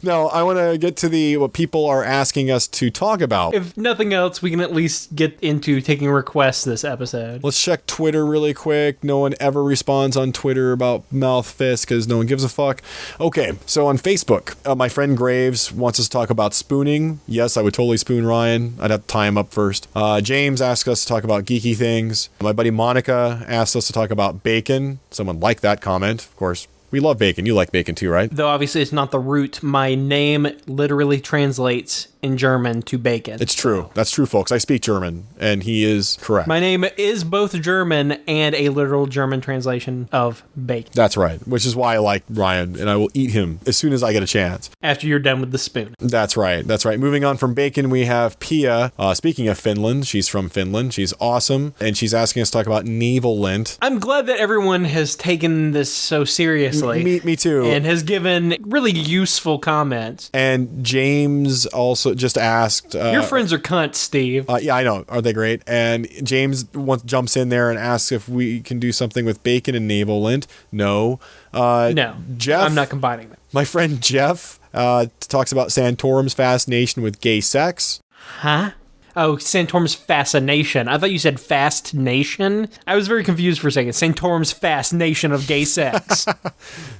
No, I want to get to what people are asking us to talk about. If nothing else, we can at least get into taking requests this episode. Let's check Twitter really quick. No one ever responds on Twitter about MouthFist because no one gives a fuck. Okay, so on Facebook, my friend Graves wants us to talk about spooning. Yes, I would totally spoon Ryan. I'd have to tie him up first. James asked us to talk about geeky things. My buddy Monica asked us to talk about bacon. Someone liked that comment, of course. We love bacon. You like bacon too, right? Though obviously it's not the root. My name literally translates in German to bacon. It's true. That's true, folks. I speak German, and he is correct. My name is both German and a literal German translation of bacon. That's right, which is why I like Ryan, and I will eat him as soon as I get a chance. After you're done with the spoon. That's right. Moving on from bacon, we have Pia. Speaking of Finland, she's from Finland. She's awesome, and she's asking us to talk about navel lint. I'm glad that everyone has taken this so seriously. Me too. And has given really useful comments. And James also just asked... Your friends are cunts, Steve. Yeah, I know. Are they great? And James jumps in there and asks if we can do something with bacon and navel lint. No. No. Jeff, I'm not combining them. My friend Jeff talks about Santorum's fascination with gay sex. Huh? Oh, Santorum's fascination. I thought you said fast nation. I was very confused for a second. Santorum's fascination of gay sex.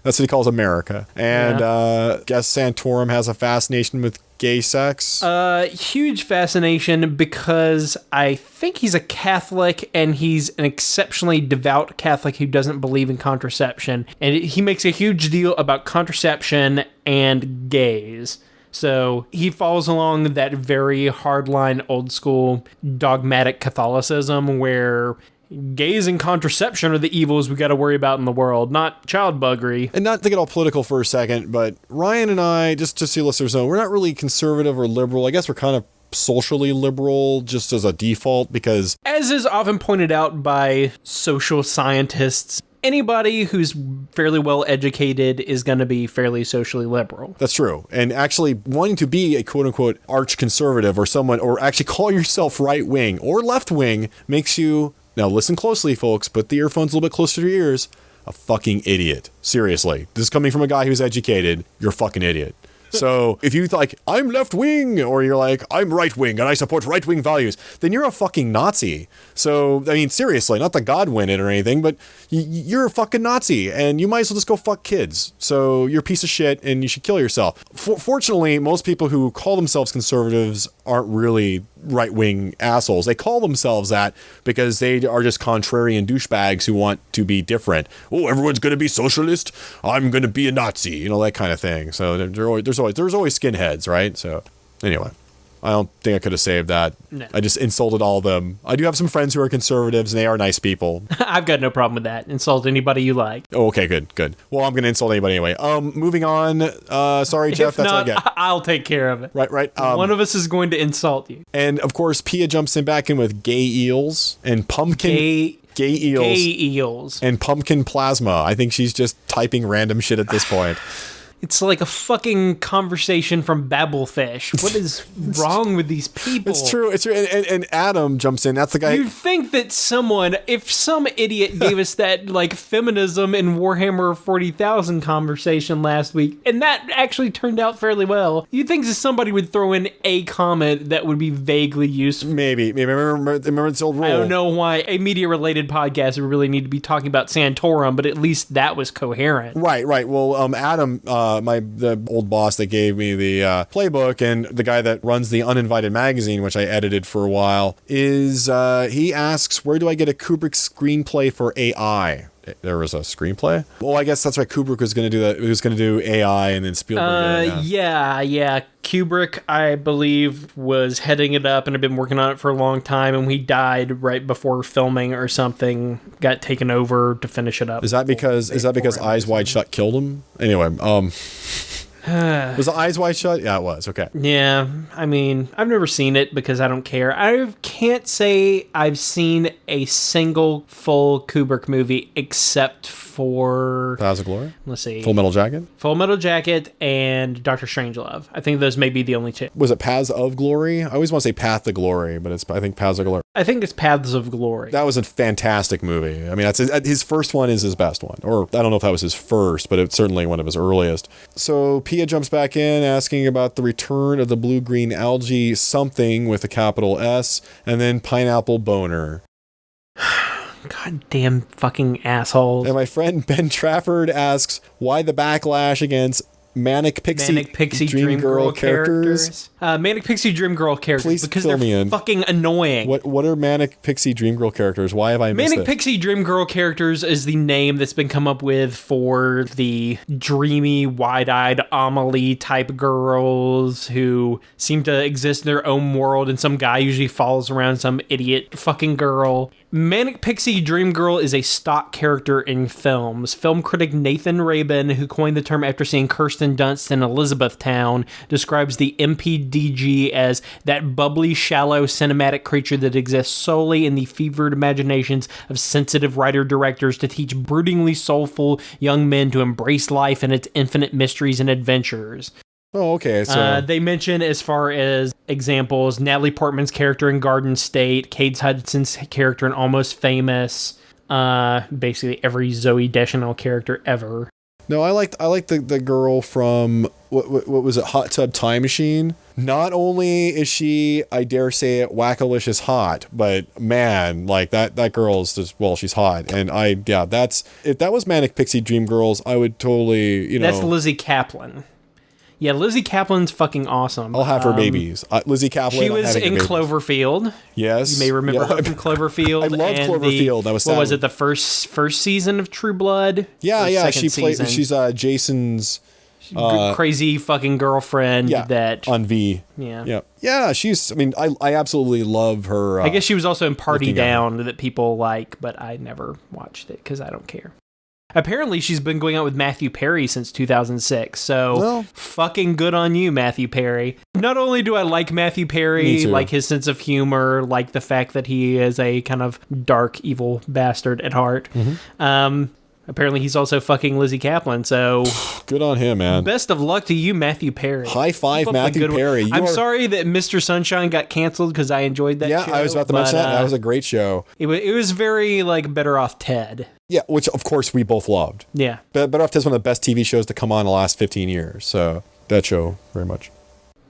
That's what he calls America. And guess Santorum has a fascination with gay sex? Huge fascination because I think he's a Catholic and he's an exceptionally devout Catholic who doesn't believe in contraception. And he makes a huge deal about contraception and gays. So he follows along that very hardline, old school, dogmatic Catholicism where gays and contraception are the evils we got to worry about in the world, not child buggery. And not to get all political for a second, but Ryan and I, just so listeners know, we're not really conservative or liberal. I guess we're kind of socially liberal just as a default because... As is often pointed out by social scientists, anybody who's fairly well educated is going to be fairly socially liberal. That's true. And actually wanting to be a quote unquote arch conservative or someone, or actually call yourself right wing or left wing makes you, now listen closely folks, put the earphones a little bit closer to your ears, a fucking idiot. Seriously. This is coming from a guy who's educated. You're a fucking idiot. So if you like, I'm left wing, or you're like, I'm right wing and I support right wing values, then you're a fucking Nazi. So, I mean, seriously, not that God win it or anything, but you're a fucking Nazi and you might as well just go fuck kids. So you're a piece of shit and you should kill yourself. Fortunately, most people who call themselves conservatives aren't really right wing assholes. They call themselves that because they are just contrarian douchebags who want to be different. Oh, everyone's going to be socialist. I'm going to be a Nazi, you know, that kind of thing. So there's always skinheads, right? So anyway, I don't think I could have saved that. No. I just insulted all of them. I do have some friends who are conservatives and they are nice people. I've got no problem with that. Insult anybody you like. Oh, okay, good. Well, I'm going to insult anybody anyway. Moving on. Sorry, Jeff, if that's not, what I get. I'll take care of it. Right. One of us is going to insult you. And of course, Pia jumps in back in with gay eels and pumpkin. Gay eels. And pumpkin plasma. I think she's just typing random shit at this point. It's like a fucking conversation from Babelfish. What is wrong with these people? It's true. And Adam jumps in. That's the guy. You'd think that if some idiot gave us that like feminism in Warhammer 40,000 conversation last week, and that actually turned out fairly well, you'd think that somebody would throw in a comment that would be vaguely useful. Maybe. Remember this old rule. I don't know why a media-related podcast would really need to be talking about Santorum, but at least that was coherent. Right. Well, Adam... the old boss that gave me the playbook and the guy that runs the Uninvited magazine, which I edited for a while, is he asks, where do I get a Kubrick screenplay for AI? There was a screenplay? Well, I guess that's right. Kubrick was going to do that. He was going to do AI and then Spielberg did it. Yeah. Kubrick, I believe, was heading it up and had been working on it for a long time, and he died right before filming or something, got taken over to finish it up. Is that because Eyes Wide Shut killed him? Anyway, was the Eyes Wide Shut? Yeah, it was. Okay. Yeah, I mean, I've never seen it because I don't care. I can't say I've seen a single full Kubrick movie except for... Paths of Glory? Let's see. Full Metal Jacket? Full Metal Jacket and Dr. Strangelove. I think those may be the only two. Was it Paths of Glory? I always want to say Path to Glory, but I think Paths of Glory. I think it's Paths of Glory. That was a fantastic movie. I mean, that's his first one is his best one. Or I don't know if that was his first, but it's certainly one of his earliest. So Pia jumps back in asking about the return of the blue-green algae something with a capital S, and then Pineapple Boner. Goddamn fucking assholes. And my friend Ben Trafford asks, why the backlash against Manic Pixie Dream Girl characters? Manic Pixie Dream Girl characters. Please because fill they're me in. Fucking annoying. What are Manic Pixie Dream Girl characters? Why have I missed Manic Pixie Dream Girl characters is the name that's been come up with for the dreamy, wide-eyed Amelie type girls who seem to exist in their own world, and some guy usually follows around some idiot fucking girl. Manic Pixie Dream Girl is a stock character in films. Film critic Nathan Rabin, who coined the term after seeing Kirsten Dunst in Elizabethtown, describes the MPDG as that bubbly, shallow, cinematic creature that exists solely in the fevered imaginations of sensitive writer-directors to teach broodingly soulful young men to embrace life and its infinite mysteries and adventures. Oh, okay. So they mention, as far as examples, Natalie Portman's character in Garden State, Cade Hudson's character in Almost Famous, basically every Zooey Deschanel character ever. No, I liked the girl from what was it, Hot Tub Time Machine. Not only is she, I dare say it, wackalicious hot, but man, like that girl is just, well, she's hot. And that's, if that was Manic Pixie Dream Girls, I would totally, That's Lizzie Kaplan. Yeah, Lizzie Kaplan's fucking awesome. I'll have her babies. Lizzie Kaplan. She was in Cloverfield. Yes. You may remember her from Cloverfield. I love Cloverfield. That was what was it? The first season of True Blood? Yeah. She played. She's Jason's crazy fucking girlfriend. That on V. Yeah. She's. I mean, I absolutely love her. I guess she was also in Party Down that people like, but I never watched it because I don't care. Apparently, she's been going out with Matthew Perry since 2006. So, fucking good on you, Matthew Perry. Not only do I like Matthew Perry, like his sense of humor, like the fact that he is a kind of dark, evil bastard at heart. Apparently, he's also fucking Lizzie Kaplan, so... Good on him, man. Best of luck to you, Matthew Perry. High five, Matthew Perry. I'm sorry that Mr. Sunshine got canceled because I enjoyed that show. Yeah, I was about to mention that. That was a great show. It was very, like, Better Off Ted. Yeah, which, of course, we both loved. Yeah. Better Off Ted's one of the best TV shows to come on in the last 15 years, so that show, very much.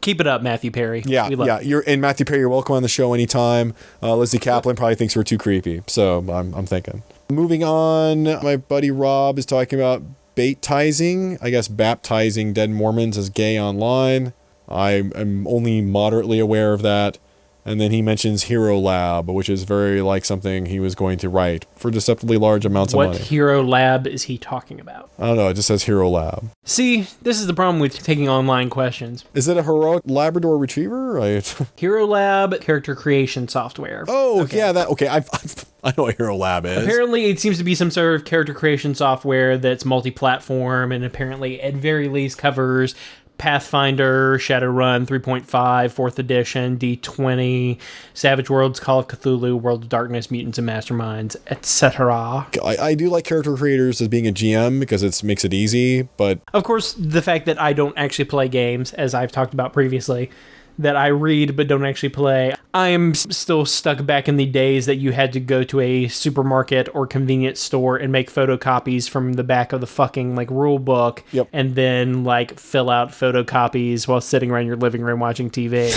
Keep it up, Matthew Perry. Yeah, and Matthew Perry, you're welcome on the show anytime. Lizzie Kaplan probably thinks we're too creepy, so I'm thinking. Moving on, my buddy Rob is talking about baptizing, I guess baptizing dead Mormons as gay online. I'm only moderately aware of that. And then he mentions Hero Lab, which is very like something he was going to write for deceptively large amounts of money. What Hero Lab is he talking about? I don't know. It just says Hero Lab. See, this is the problem with taking online questions. Is it a heroic Labrador Retriever? Hero Lab, character creation software. Oh, okay. Yeah, that. Okay, I know what Hero Lab is. Apparently, it seems to be some sort of character creation software that's multi-platform, and apparently, at very least, covers Pathfinder, Shadowrun 3.5, 4th edition, D20, Savage Worlds, Call of Cthulhu, World of Darkness, Mutants and Masterminds, etc. I do like character creators as being a GM because it makes it easy, but... Of course, the fact that I don't actually play games, as I've talked about previously, that I read but don't actually play. I am still stuck back in the days that you had to go to a supermarket or convenience store and make photocopies from the back of the fucking like rule book, and then like fill out photocopies while sitting around your living room watching TV.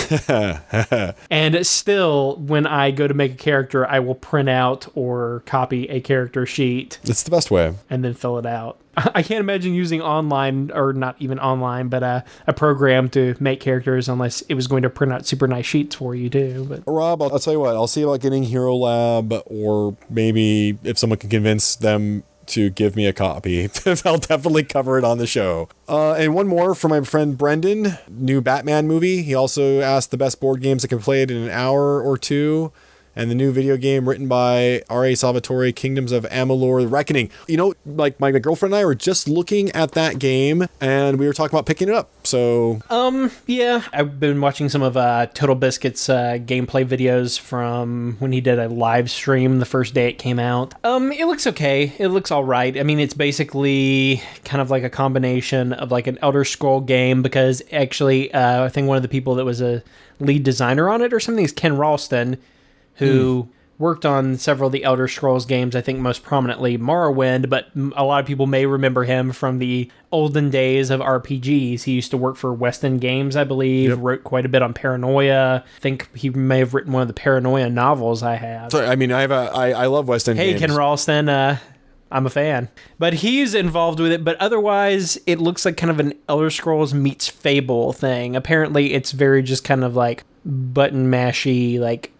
And still, when I go to make a character, I will print out or copy a character sheet. It's the best way. And then fill it out. I can't imagine using online, or not even online, but a program to make characters unless it was going to print out super nice sheets for you too. But Rob, I'll tell you what, I'll see about getting Hero Lab, or maybe if someone can convince them to give me a copy, I'll definitely cover it on the show. And one more from my friend Brendan, new Batman movie. He also asked the best board games that can play it in an hour or two. And the new video game written by R.A. Salvatore, Kingdoms of Amalur: The Reckoning. You know, like my girlfriend and I were just looking at that game, and we were talking about picking it up. So, yeah, I've been watching some of Total Biscuit's gameplay videos from when he did a live stream the first day it came out. It looks okay. It looks all right. I mean, it's basically kind of like a combination of like an Elder Scroll game, because actually, I think one of the people that was a lead designer on it or something is Ken Ralston, who worked on several of the Elder Scrolls games, I think most prominently Morrowind, but a lot of people may remember him from the olden days of RPGs. He used to work for West End Games, I believe, wrote quite a bit on Paranoia. I think he may have written one of the Paranoia novels I have. Sorry, I mean, I love West End Games. Hey, Ken Ralston, I'm a fan. But he's involved with it, but otherwise it looks like kind of an Elder Scrolls meets Fable thing. Apparently it's very just kind of like button mashy, like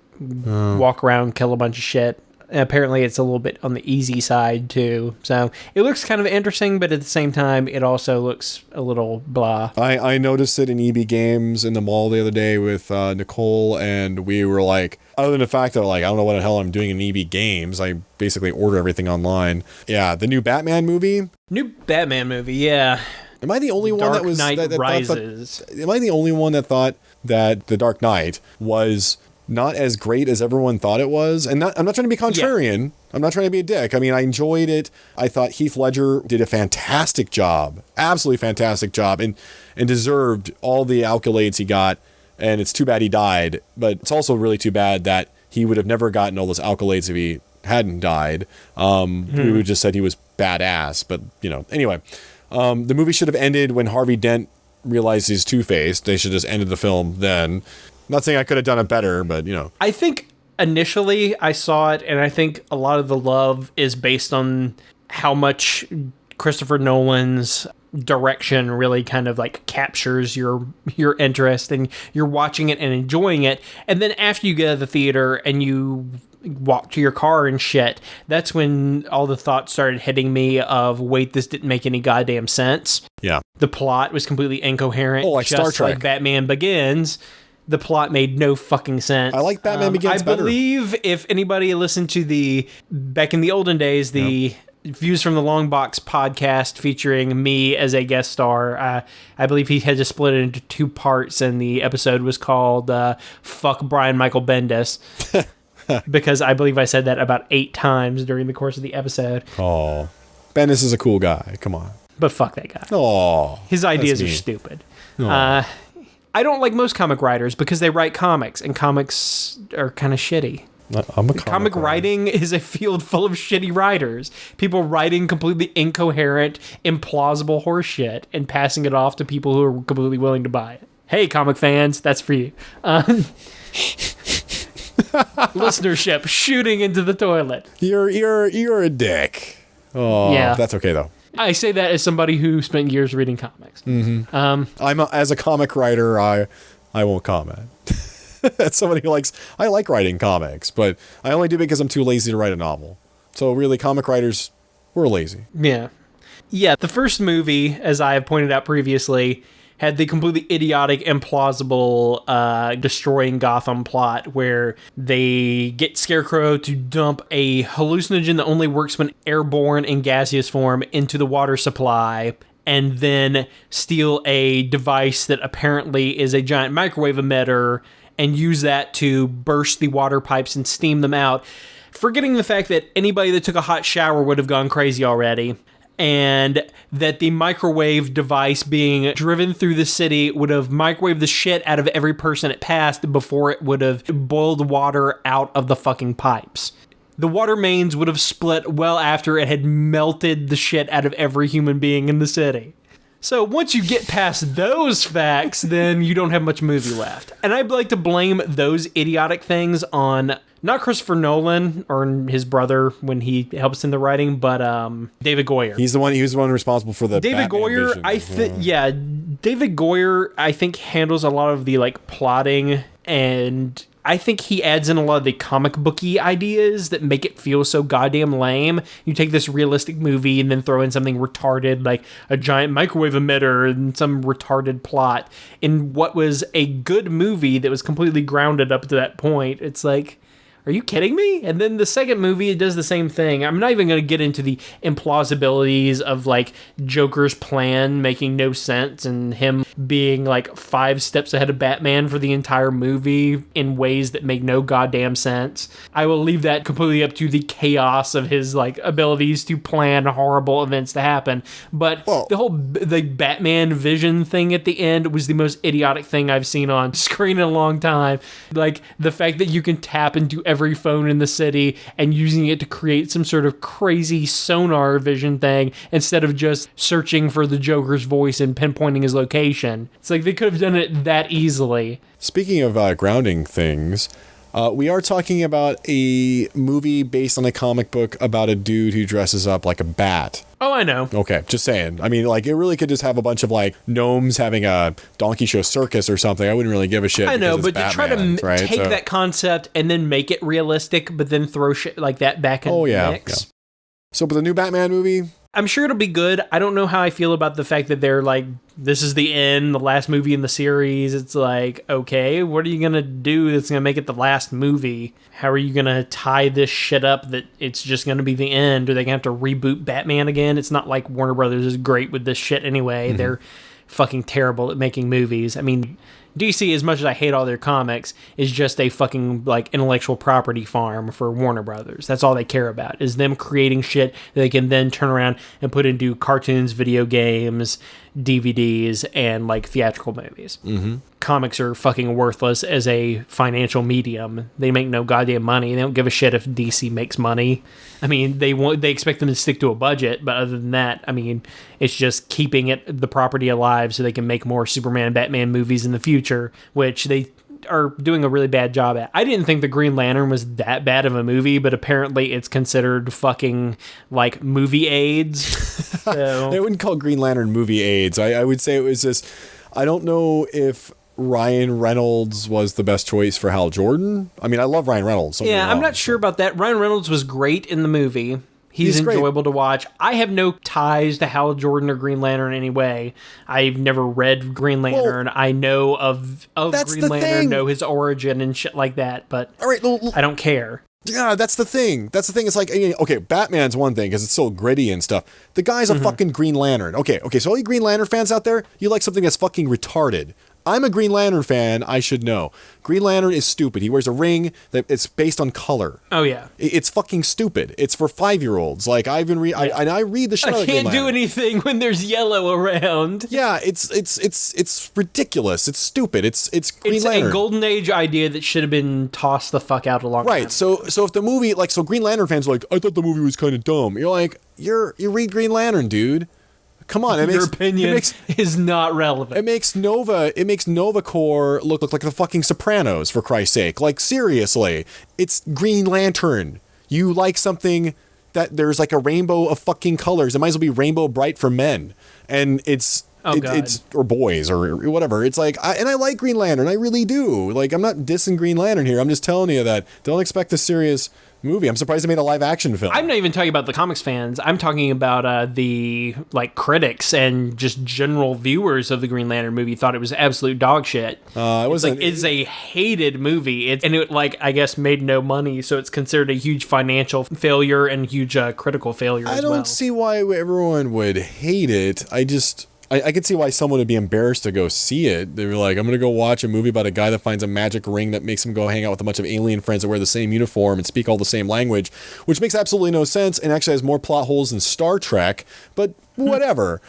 walk around, kill a bunch of shit. And apparently it's a little bit on the easy side too. So it looks kind of interesting, but at the same time, it also looks a little blah. I noticed it in EB Games in the mall the other day with Nicole, and we were like, other than the fact that like I don't know what the hell I'm doing in EB Games, I basically order everything online. Yeah, the new Batman movie. Yeah. Am I the only one that was Dark Knight Rises? Am I the only one that thought that The Dark Knight was not as great as everyone thought it was? And I'm not trying to be contrarian. Yeah. I'm not trying to be a dick. I mean, I enjoyed it. I thought Heath Ledger did a fantastic job, absolutely fantastic job, and deserved all the accolades he got. And it's too bad he died, but it's also really too bad that he would have never gotten all those accolades if he hadn't died. We would have just said he was badass. But, you know, anyway, the movie should have ended when Harvey Dent realized he's two-faced. They should just ended the film then. Not saying I could have done it better, but, you know. I think initially I saw it, and I think a lot of the love is based on how much Christopher Nolan's direction really kind of like captures your interest, and you're watching it and enjoying it. And then after you get out of the theater and you walk to your car and shit, that's when all the thoughts started hitting me of, wait, this didn't make any goddamn sense. Yeah. The plot was completely incoherent. Oh, like just Star Trek. like Batman Begins. The plot made no fucking sense. I like Batman Begins better. I believe if anybody listened to back in the olden days, the Views from the Long Box podcast featuring me as a guest star. I believe he had to split it into 2 parts, and the episode was called Fuck Brian Michael Bendis. Because I believe I said that about 8 times during the course of the episode. Oh, Bendis is a cool guy. Come on. But fuck that guy. Oh, his ideas are stupid. I don't like most comic writers because they write comics, and comics are kind of shitty. I'm a comic writing is a field full of shitty writers. People writing completely incoherent, implausible horseshit and passing it off to people who are completely willing to buy it. Hey, comic fans, that's for you. Listenership shooting into the toilet. You're a dick. Oh, yeah. That's okay though. I say that as somebody who spent years reading comics. Mm-hmm. As a comic writer, I won't comment. As somebody who I like writing comics, but I only do it because I'm too lazy to write a novel. So really, comic writers, we're lazy. Yeah. The first movie, as I have pointed out previously, had the completely idiotic, implausible destroying Gotham plot where they get Scarecrow to dump a hallucinogen that only works when airborne in gaseous form into the water supply, and then steal a device that apparently is a giant microwave emitter and use that to burst the water pipes and steam them out, forgetting the fact that anybody that took a hot shower would have gone crazy already, and that the microwave device being driven through the city would have microwaved the shit out of every person it passed before it would have boiled water out of the fucking pipes. The water mains would have split well after it had melted the shit out of every human being in the city. So once you get past those facts, then you don't have much movie left. And I'd like to blame those idiotic things on not Christopher Nolan or his brother when he helps in the writing, but David Goyer. He was the one responsible for the David Batman Goyer. vision. David Goyer, I think, handles a lot of the plotting, and I think he adds in a lot of the comic booky ideas that make it feel so goddamn lame. You take this realistic movie and then throw in something retarded like a giant microwave emitter and some retarded plot in what was a good movie that was completely grounded up to that point. It's like, are you kidding me? And then the second movie, it does the same thing. I'm not even going to get into the implausibilities of Joker's plan making no sense and him being 5 steps ahead of Batman for the entire movie in ways that make no goddamn sense. I will leave that completely up to the chaos of his abilities to plan horrible events to happen. But the whole Batman vision thing at the end was the most idiotic thing I've seen on screen in a long time. The fact that you can tap into every phone in the city and using it to create some sort of crazy sonar vision thing instead of just searching for the Joker's voice and pinpointing his location. It's they could have done it that easily. Speaking of grounding things, we are talking about a movie based on a comic book about a dude who dresses up like a bat. Oh, I know. Okay, just saying. I mean, it really could just have a bunch of gnomes having a donkey show circus or something. I wouldn't really give a shit. I know, but Batman, to try to take that concept and then make it realistic, but then throw shit like that back in the mix. Yeah. So, but the new Batman movie, I'm sure it'll be good. I don't know how I feel about the fact that they're this is the end, the last movie in the series. It's okay, what are you going to do that's going to make it the last movie? How are you going to tie this shit up that it's just going to be the end? Are they going to have to reboot Batman again? It's not like Warner Brothers is great with this shit anyway. Mm-hmm. They're fucking terrible at making movies. I mean, DC, as much as I hate all their comics, is just a fucking intellectual property farm for Warner Brothers. That's all they care about, is them creating shit that they can then turn around and put into cartoons, video games, DVDs, and theatrical movies. Mm-hmm. Comics are fucking worthless as a financial medium. They make no goddamn money. They don't give a shit if DC makes money. I mean, they expect them to stick to a budget, but other than that, I mean, it's just keeping the property alive so they can make more Superman and Batman movies in the future, which they are doing a really bad job at. I didn't think the Green Lantern was that bad of a movie, but apparently it's considered fucking movie AIDS. So. I wouldn't call Green Lantern movie AIDS. I would say it was just, I don't know if Ryan Reynolds was the best choice for Hal Jordan. I mean, I love Ryan Reynolds. Yeah, I'm not sure about that. Ryan Reynolds was great in the movie. He's enjoyable to watch. I have no ties to Hal Jordan or Green Lantern in any way. I've never read Green Lantern. Well, I know of Green Lantern, know his origin and shit like that, but all right, I don't care. Yeah, that's the thing. It's like, okay, Batman's one thing because it's so gritty and stuff. The guy's a fucking Green Lantern. Okay, so all you Green Lantern fans out there, you like something that's fucking retarded. I'm a Green Lantern fan. I should know. Green Lantern is stupid. He wears a ring that it's based on color. Oh yeah, it's fucking stupid. It's for 5-year-olds. Like I read the shit. I can't do anything when there's yellow around. Yeah, it's ridiculous. It's stupid. It's Green Lantern. It's a golden age idea that should have been tossed the fuck out a long time. Right. So if the movie Green Lantern fans are like, I thought the movie was kind of dumb. You're like, you read Green Lantern, dude. Come on, your opinion is not relevant. It makes Nova Corps look like the fucking Sopranos, for Christ's sake. Like, seriously, it's Green Lantern. You like something that there's like a rainbow of fucking colors. It might as well be rainbow bright for men, and it's or boys or whatever. It's like, I like Green Lantern. I really do. Like, I'm not dissing Green Lantern here. I'm just telling you that don't expect a serious movie. I'm surprised they made a live action film. I'm not even talking about the comics fans. I'm talking about the critics and just general viewers of the Green Lantern movie thought it was absolute dog shit. It's a hated movie. It I guess made no money, so it's considered a huge financial failure and huge critical failure as well. I don't see why everyone would hate it. I could see why someone would be embarrassed to go see it. They were like, I'm going to go watch a movie about a guy that finds a magic ring that makes him go hang out with a bunch of alien friends that wear the same uniform and speak all the same language, which makes absolutely no sense and actually has more plot holes than Star Trek, but whatever.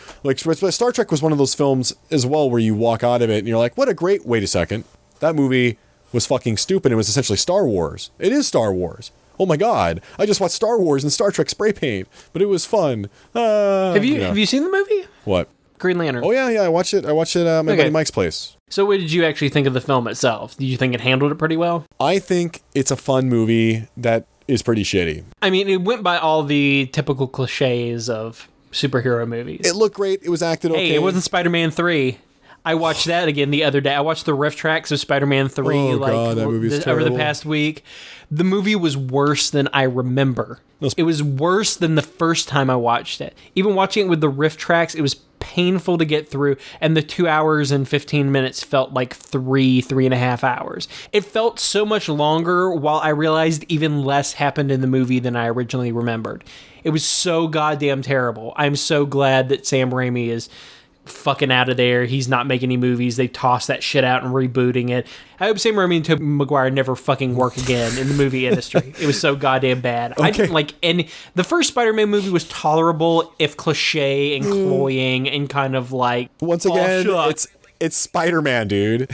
Star Trek was one of those films as well where you walk out of it and you're like, wait a second. That movie was fucking stupid. It was essentially Star Wars. It is Star Wars. Oh my God, I just watched Star Wars and Star Trek spray paint, but it was fun. Have you seen the movie? What? Green Lantern. Oh yeah, I watched it. At my buddy Mike's place. So what did you actually think of the film itself? Did you think it handled it pretty well? I think it's a fun movie that is pretty shitty. I mean, it went by all the typical cliches of superhero movies. It looked great. It was acted okay. Hey, it wasn't Spider-Man 3. I watched that again the other day. I watched the riff tracks of Spider-Man 3 God, that movie's over the past week. The movie was worse than I remember. It was worse than the first time I watched it. Even watching it with the riff tracks, it was painful to get through, and the 2 hours and 15 minutes felt like 3.5 hours. It felt so much longer while I realized even less happened in the movie than I originally remembered. It was so goddamn terrible. I'm so glad that Sam Raimi is fucking out of there. He's not making any movies. They tossed that shit out and rebooting it. I hope Sam Raimi and Tobey Maguire never fucking work again in the movie industry. It was so goddamn bad. Okay. I didn't like any. The first Spider-Man movie was tolerable, if cliche and cloying and kind of like. Once again, it's Spider-Man, dude.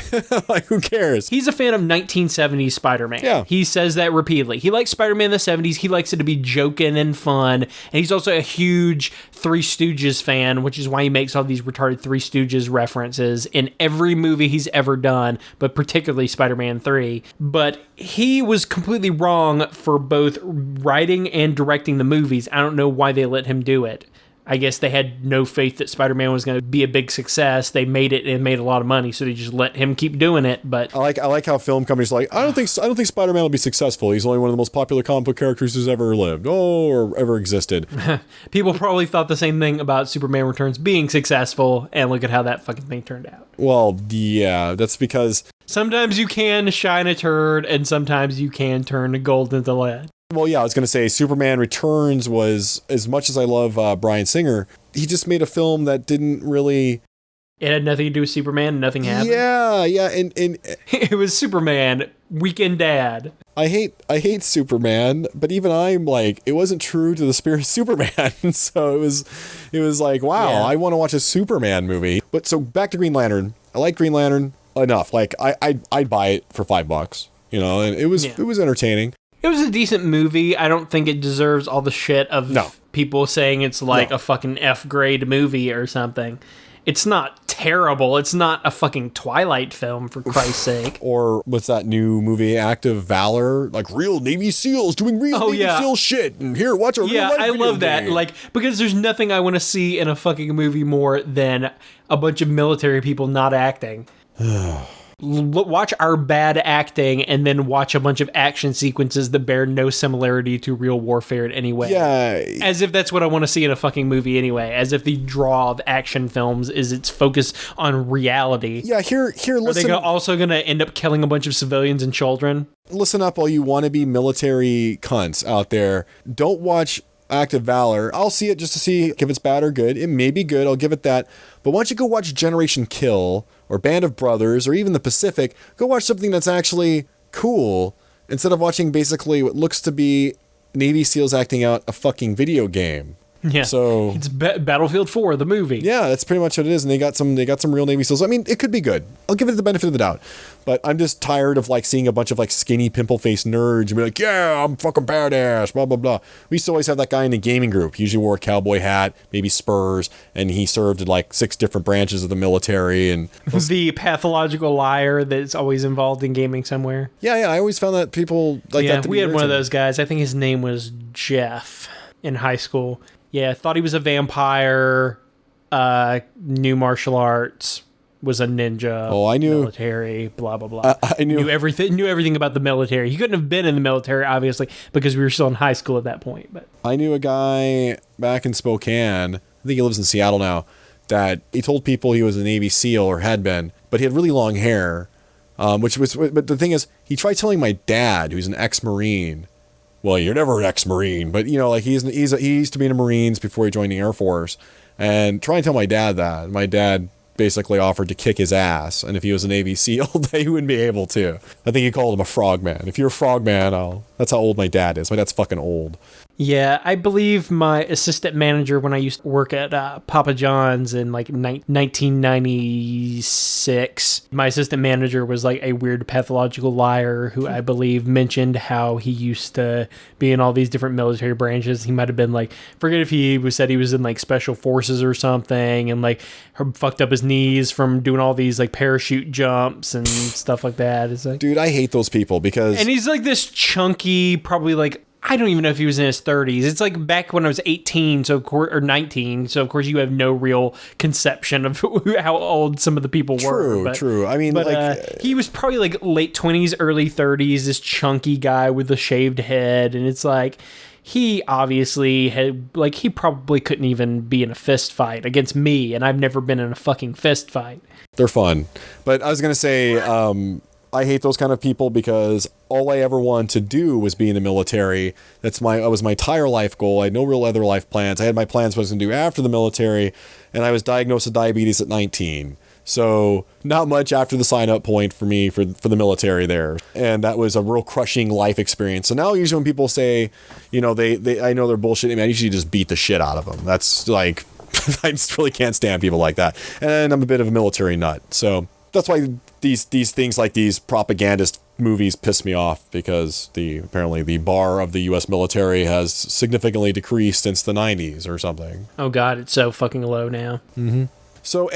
Like, who cares? He's a fan of 1970s Spider-Man. Yeah. He says that repeatedly. He likes Spider-Man in the 70s. He likes it to be joking and fun. And he's also a huge Three Stooges fan, which is why he makes all these retarded Three Stooges references in every movie he's ever done, but particularly Spider-Man 3. But he was completely wrong for both writing and directing the movies. I don't know why they let him do it. I guess they had no faith that Spider-Man was going to be a big success. They made it and made a lot of money, so they just let him keep doing it. But I like how film companies are like, I don't think Spider-Man will be successful. He's only one of the most popular comic book characters who's ever lived, or ever existed. People probably thought the same thing about Superman Returns being successful, and look at how that fucking thing turned out. Well, yeah, that's because sometimes you can shine a turd, and sometimes you can turn gold into lead. Well, yeah, I was going to say Superman Returns was, as much as I love Bryan Singer, he just made a film that didn't really... It had nothing to do with Superman, nothing happened. Yeah, and it was Superman, Weekend Dad. I hate Superman, but even I'm like, it wasn't true to the spirit of Superman, so it was like, wow, yeah. I want to watch a Superman movie. But so back to Green Lantern. I like Green Lantern enough. Like, I'd buy it for $5, you know, and it was entertaining. It was a decent movie. I don't think it deserves all the shit of people saying it's like a fucking F-grade movie or something. It's not terrible. It's not a fucking Twilight film, for Christ's sake. Or what's that new movie, Act of Valor? Like real Navy SEALs doing real Navy SEAL shit. And here, watch a real life I love that. Game. Like, because there's nothing I want to see in a fucking movie more than a bunch of military people not acting. watch our bad acting and then watch a bunch of action sequences that bear no similarity to real warfare in any way. Yeah. As if that's what I want to see in a fucking movie anyway. As if the draw of action films is its focus on reality. Yeah, here, listen. Are they also going to end up killing a bunch of civilians and children? Listen up, all you wannabe military cunts out there. Don't watch Act of Valor. I'll see it just to see if it's bad or good. It may be good, I'll give it that. But why don't you go watch Generation Kill or Band of Brothers or even The Pacific? Go watch something that's actually cool instead of watching basically what looks to be Navy SEALs acting out a fucking video game. Yeah, so it's Battlefield 4, the movie. Yeah, that's pretty much what it is, and they got some real Navy SEALs. I mean, it could be good. I'll give it the benefit of the doubt, but I'm just tired of like seeing a bunch of like skinny pimple-faced nerds and be like, yeah, I'm fucking badass, blah blah blah. We used to always have that guy in the gaming group. He usually wore a cowboy hat, maybe spurs, and he served in like 6 different branches of the military. And the pathological liar that's always involved in gaming somewhere. Yeah, I always found that people like that. We had one of those guys. I think his name was Jeff in high school. Yeah, thought he was a vampire, knew martial arts, was a ninja. Oh, I knew military, blah blah blah. I knew everything about the military. He couldn't have been in the military, obviously, because we were still in high school at that point. But I knew a guy back in Spokane. I think he lives in Seattle now. That he told people he was a Navy SEAL or had been, but he had really long hair. But the thing is, he tried telling my dad, who's an ex-Marine. Well, you're never an ex-Marine, but you know, like he used to be in the Marines before he joined the Air Force, and try and tell my dad that. My dad basically offered to kick his ass, and if he was a Navy SEAL, they wouldn't be able to. I think he called him a frogman. If you're a frogman, that's how old my dad is. My dad's fucking old. Yeah, I believe my assistant manager when I used to work at Papa John's in like 1996, my assistant manager was like a weird pathological liar who I believe mentioned how he used to be in all these different military branches. He might have been like, forget if he said he was in like special forces or something, and like fucked up his knees from doing all these like parachute jumps and stuff like that. It's like, dude, I hate those people because... And he's like this chunky, probably like, I don't even know if he was in his 30s. It's like back when I was 18, or 19. So of course you have no real conception of how old some of the people were. True. I mean, he was probably like late 20s, early 30s. This chunky guy with a shaved head, and it's like he obviously had he probably couldn't even be in a fist fight against me, and I've never been in a fucking fist fight. They're fun, but I was gonna say. I hate those kind of people because all I ever wanted to do was be in the military. That was my entire life goal. I had no real other life plans. I had my plans what I was going to do after the military, and I was diagnosed with diabetes at 19. So not much after the sign-up point for me for the military there. And that was a real crushing life experience. So now usually when people say, you know, they I know they're bullshitting, I usually just beat the shit out of them. That's like, I just really can't stand people like that. And I'm a bit of a military nut. So that's why these things like these propagandist movies piss me off, because apparently the bar of the U.S. military has significantly decreased since the 90s or something. Oh God, it's so fucking low now. Mm-hmm. So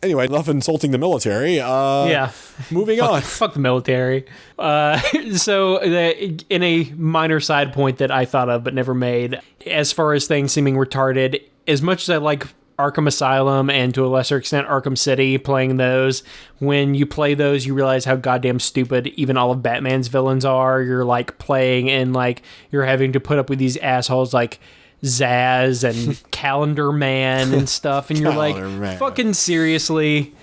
anyway, enough insulting the military. Yeah. Moving on. Fuck the military. So in a minor side point that I thought of but never made, as far as things seeming retarded, as much as I like Arkham Asylum and to a lesser extent Arkham City, playing those, when you play those you realize how goddamn stupid even all of Batman's villains are. You're like playing and like you're having to put up with these assholes like Zaz and Calendar Man and stuff, and you're like, fucking seriously,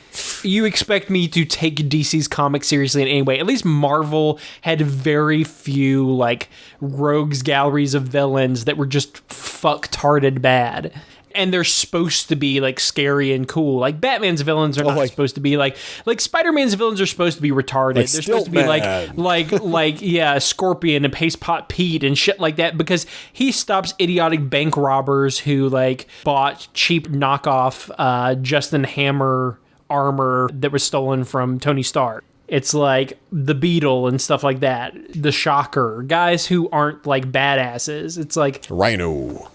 you expect me to take DC's comics seriously in any way? At least Marvel had very few like rogues galleries of villains that were just fucktarded bad. And they're supposed to be like scary and cool. Like Batman's villains are not supposed to be like Spider-Man's villains are supposed to be retarded. They're supposed to be like Scorpion and Paste Pot Pete and shit like that, because he stops idiotic bank robbers who like bought cheap knockoff Justin Hammer armor that was stolen from Tony Stark. It's like the Beetle and stuff like that. The Shocker, guys who aren't like badasses. It's like Rhino.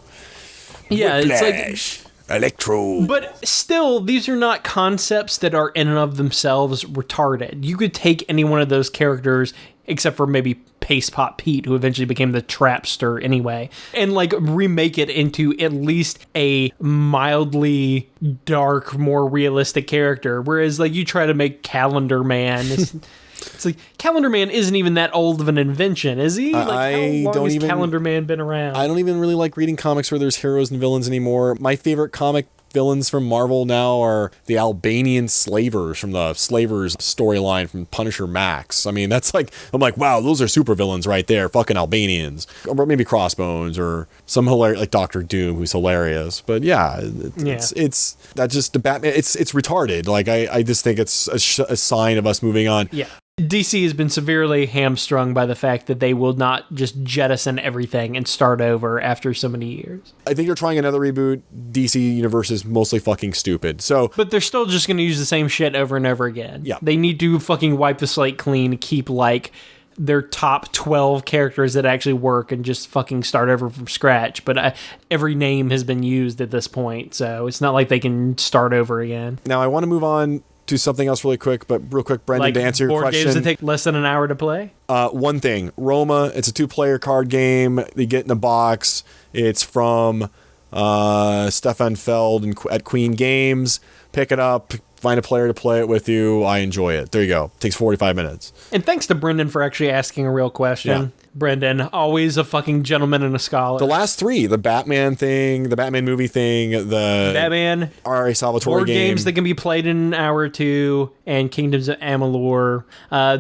Yeah, Whiplash, it's like Electro. But still, these are not concepts that are in and of themselves retarded. You could take any one of those characters, except for maybe Paste Pot Pete, who eventually became the Trapster anyway, and like remake it into at least a mildly dark, more realistic character. Whereas like you try to make Calendar Man, it's like Calendar Man isn't even that old of an invention, is he? Like, how long has Calendar Man been around? I don't even really like reading comics where there's heroes and villains anymore. My favorite comic villains from Marvel now are the Albanian slavers from the Slavers storyline from Punisher Max. I mean, that's like, I'm like, wow, those are super villains right there, fucking Albanians. Or maybe Crossbones or some hilarious, like Doctor Doom, who's hilarious. But yeah, it's that's just the Batman. It's retarded. Like I just think it's a sign of us moving on. Yeah. DC has been severely hamstrung by the fact that they will not just jettison everything and start over after so many years. I think they're trying another reboot. DC Universe is mostly fucking stupid. But they're still just going to use the same shit over and over again. Yeah. They need to fucking wipe the slate clean, keep like their top 12 characters that actually work and just fucking start over from scratch. But every name has been used at this point, so it's not like they can start over again. Now I want to move on to something else really quick, but real quick, Brendan, to answer your question. Board games that take less than an hour to play? One thing, Roma, it's a 2-player card game. You get in a box. It's from Stefan Feld at Queen Games. Pick it up, find a player to play it with you. I enjoy it. There you go. Takes 45 minutes. And thanks to Brendan for actually asking a real question. Yeah. Brendan, always a fucking gentleman and a scholar. The last 3, the Batman thing, the Batman movie thing, the Batman, R.A. Salvatore board game. games that can be played in an hour or two, and Kingdoms of Amalur.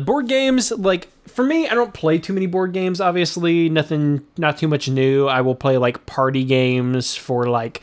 Board games, like, for me, I don't play too many board games, obviously. Not too much new. I will play, like, party games for, like,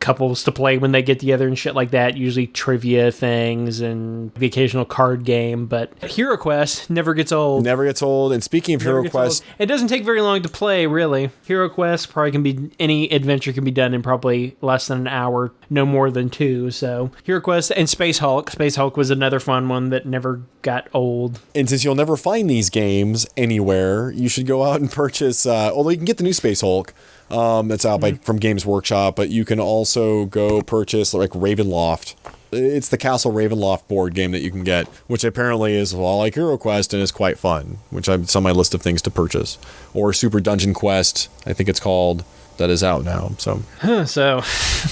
couples to play when they get together and shit like that, usually trivia things and the occasional card game. But Hero Quest never gets old. And speaking of Hero Quest, it doesn't take very long to play, really. Hero Quest probably can be, any adventure can be done in probably less than an hour, no more than 2. So Hero Quest and Space Hulk. Space Hulk was another fun one that never got old. And since you'll never find these games anywhere, you should go out and purchase, although you can get the new Space Hulk. That's out from Games Workshop, but you can also go purchase like Ravenloft. It's the Castle Ravenloft board game that you can get, which apparently is a lot like Hero Quest and is quite fun, which it's on my list of things to purchase. Or Super Dungeon Quest, I think it's called, that is out now. So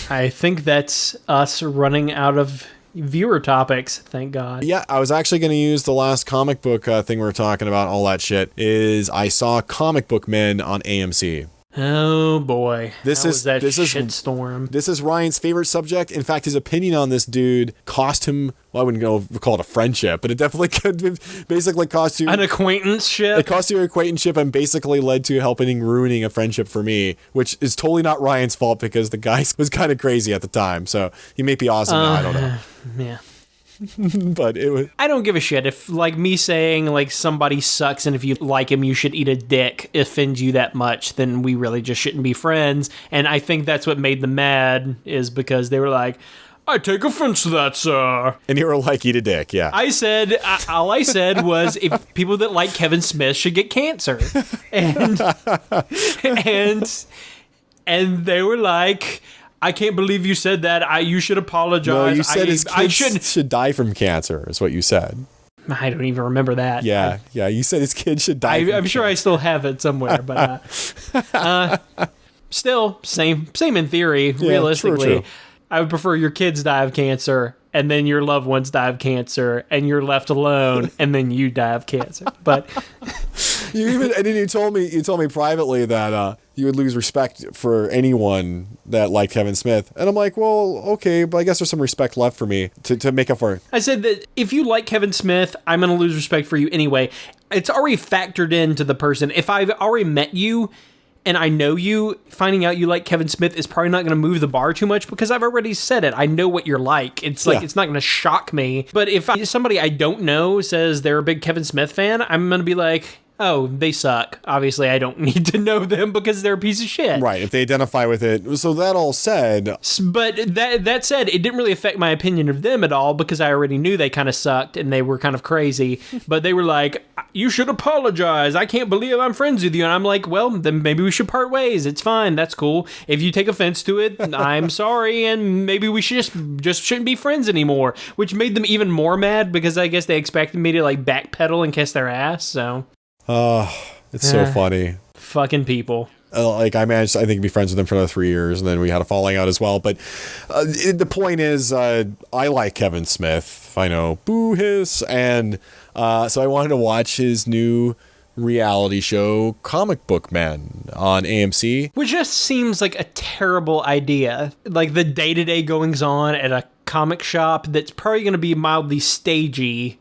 I think that's us running out of viewer topics, thank God. Yeah, I was actually going to use the last comic book thing we were talking about, all that shit, is I saw Comic Book Men on AMC. Oh boy. This is shitstorm. This is Ryan's favorite subject. In fact, his opinion on this dude cost him, well, I wouldn't call it a friendship, but it definitely could basically cost you an acquaintanceship. It cost you an acquaintanceship and basically led to ruining a friendship for me, which is totally not Ryan's fault because the guy was kind of crazy at the time. So he may be awesome now, I don't know. Yeah. But it was. I don't give a shit if, like, me saying like somebody sucks and if you like him you should eat a dick offends you that much, then we really just shouldn't be friends. And I think that's what made them mad, is because they were like, I take offense to that, sir. And you were like, eat a dick, yeah. All I said was, if people that like Kevin Smith should get cancer. And they were like, I can't believe you said that. You should apologize. No, you said his kids should die from cancer, is what you said. I don't even remember that. Yeah, you said his kids should die I'm sure I still have it somewhere, but still, same in theory, realistically. True. I would prefer your kids die of cancer, and then your loved ones die of cancer, and you're left alone, and then you die of cancer. But you told me privately that you would lose respect for anyone that liked Kevin Smith, and I'm like, well, okay, but I guess there's some respect left for me to make up for it. I said that if you like Kevin Smith, I'm going to lose respect for you anyway. It's already factored into the person. If I've already met you and I know you, finding out you like Kevin Smith is probably not going to move the bar too much because I've already said it. I know what you're like. It's like, It's not going to shock me. But if somebody I don't know says they're a big Kevin Smith fan, I'm going to be like, oh, they suck. Obviously, I don't need to know them because they're a piece of shit. Right, if they identify with it. So that all said... But that said, it didn't really affect my opinion of them at all because I already knew they kind of sucked and they were kind of crazy. But they were like, you should apologize. I can't believe I'm friends with you. And I'm like, well, then maybe we should part ways. It's fine. That's cool. If you take offense to it, I'm sorry. And maybe we should just shouldn't be friends anymore. Which made them even more mad because I guess they expected me to like backpedal and kiss their ass. So... It's so funny. Fucking people. Like I managed, I think, to be friends with him for another 3 years, and then we had a falling out as well. But the point is, I like Kevin Smith. I know, boo hiss, and so I wanted to watch his new reality show, Comic Book Man, on AMC. Which just seems like a terrible idea. Like the day-to-day goings on at a comic shop that's probably going to be mildly stagey.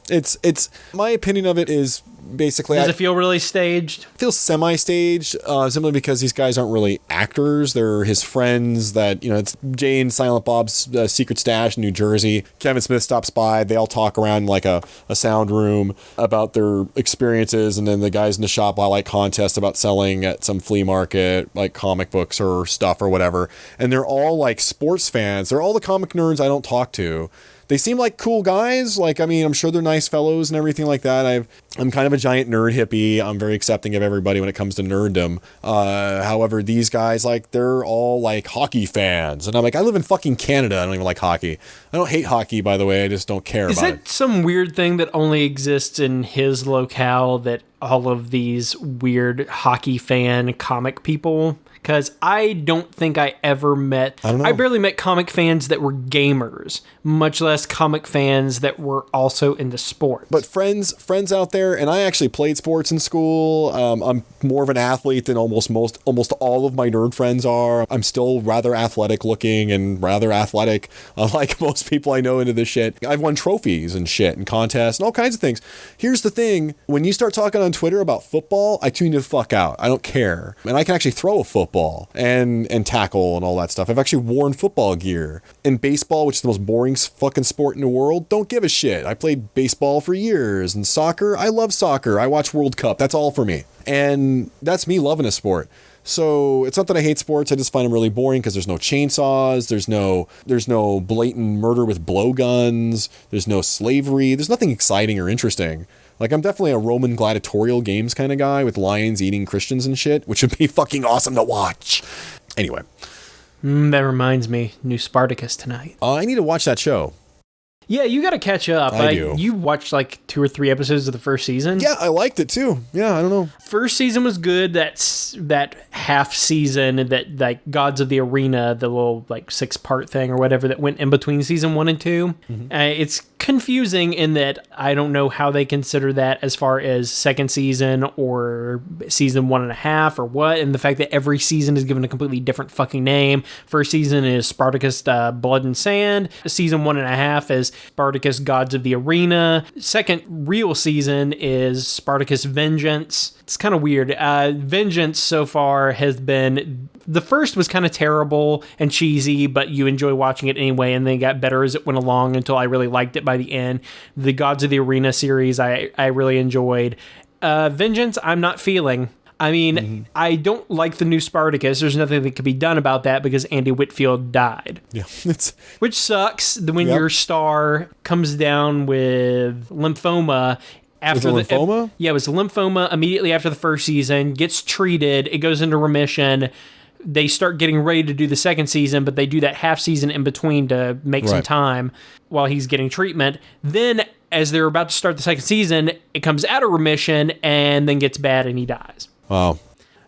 It's my opinion of it is basically... Does it feel really staged? It feels semi-staged, simply because these guys aren't really actors. They're his friends that, it's Jay and Silent Bob's secret stash in New Jersey. Kevin Smith stops by. They all talk around like a sound room about their experiences, and then the guys in the shop all like contests about selling at some flea market, like comic books or stuff or whatever. And they're all like sports fans. They're all the comic nerds I don't talk to. They seem like cool guys. Like, I mean, I'm sure they're nice fellows and everything like that. I'm kind of a giant nerd hippie. I'm very accepting of everybody when it comes to nerddom. However, these guys, like, they're all like hockey fans. And I'm like, I live in fucking Canada. I don't even like hockey. I don't hate hockey, by the way. I just don't care about it. Is that some weird thing that only exists in his locale, that all of these weird hockey fan comic people? Because I don't think I ever met... I barely met comic fans that were gamers, much less comic fans that were also into sports. But friends out there, and I actually played sports in school. I'm more of an athlete than almost all of my nerd friends are. I'm still rather athletic looking and rather athletic, unlike most people I know into this shit. I've won trophies and shit and contests and all kinds of things. Here's the thing. When you start talking on Twitter about football, I tune the fuck out. I don't care. And I can actually throw a football and tackle and all that stuff. I've actually worn football gear. In baseball, which is the most boring fucking sport in the world, don't give a shit. I played baseball for years. And soccer, I love soccer. I watch World Cup. That's all for me. And that's me loving a sport. So it's not that I hate sports. I just find them really boring because there's no chainsaws. There's no blatant murder with blowguns. There's no slavery. There's nothing exciting or interesting. Like, I'm definitely a Roman gladiatorial games kind of guy with lions eating Christians and shit, which would be fucking awesome to watch. Anyway. That reminds me, new Spartacus tonight. I need to watch that show. Yeah, you got to catch up. I do. You watched like 2 or 3 episodes of the first season. Yeah, I liked it too. Yeah, I don't know. First season was good. That half season, that like Gods of the Arena, the little like 6-part thing or whatever that went in between season 1 and 2. Mm-hmm. It's confusing in that I don't know how they consider that as far as second season or season 1.5 or what. And the fact that every season is given a completely different fucking name. First season is Spartacus Blood and Sand. Season 1.5 is Spartacus Gods of the Arena. Second real season is Spartacus Vengeance. It's kind of weird. Vengeance so far has been... The first was kind of terrible and cheesy, but you enjoy watching it anyway, and then it got better as it went along until I really liked it by the end. The Gods of the Arena series I really enjoyed. Vengeance, I'm not feeling. I mean, I don't like the new Spartacus. There's nothing that could be done about that because Andy Whitfield died. Yeah. Which sucks when your star comes down with lymphoma. After the lymphoma? It was lymphoma immediately after the first season, gets treated, it goes into remission. They start getting ready to do the second season, but they do that half season in between to make some time while he's getting treatment. Then, as they're about to start the second season, it comes out of remission and then gets bad and he dies. Wow.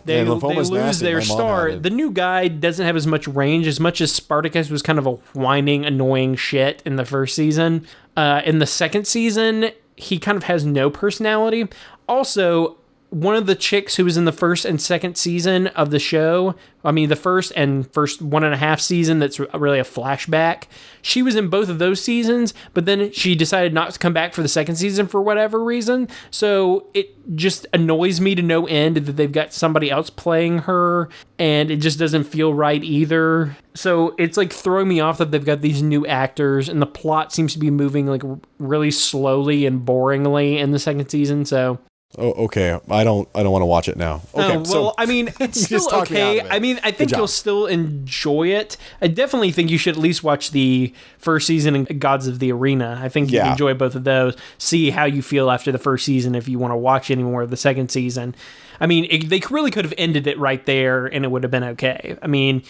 They lose their star. The new guy doesn't have as much range, as much as Spartacus was kind of a whining, annoying shit in the first season. In the second season, he kind of has no personality. Also, one of the chicks who was in the first and second season of the show, I mean, the first 1.5 season, that's really a flashback. She was in both of those seasons, but then she decided not to come back for the second season for whatever reason. So it just annoys me to no end that they've got somebody else playing her, and it just doesn't feel right either. So it's like throwing me off that they've got these new actors, and the plot seems to be moving like really slowly and boringly in the second season. So. Oh, okay. I don't want to watch it now. Okay. I mean, it's still okay. I mean, I think you'll still enjoy it. I definitely think you should at least watch the first season of Gods of the Arena. I think you enjoy both of those. See how you feel after the first season if you want to watch any more of the second season. I mean, they really could have ended it right there and it would have been okay. I mean,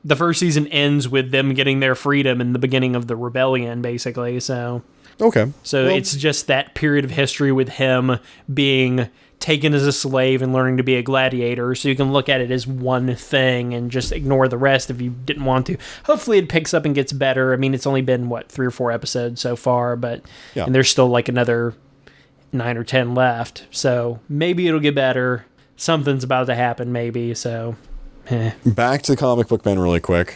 the first season ends with them getting their freedom in the beginning of the rebellion, basically, so... Okay. So it's just that period of history with him being taken as a slave and learning to be a gladiator, so you can look at it as one thing and just ignore the rest if you didn't want to. Hopefully it picks up and gets better. I mean, it's only been, 3 or 4 episodes so far, but and there's still like another 9 or 10 left, so maybe it'll get better. Something's about to happen, maybe, so... Back to Comic Book Men really quick,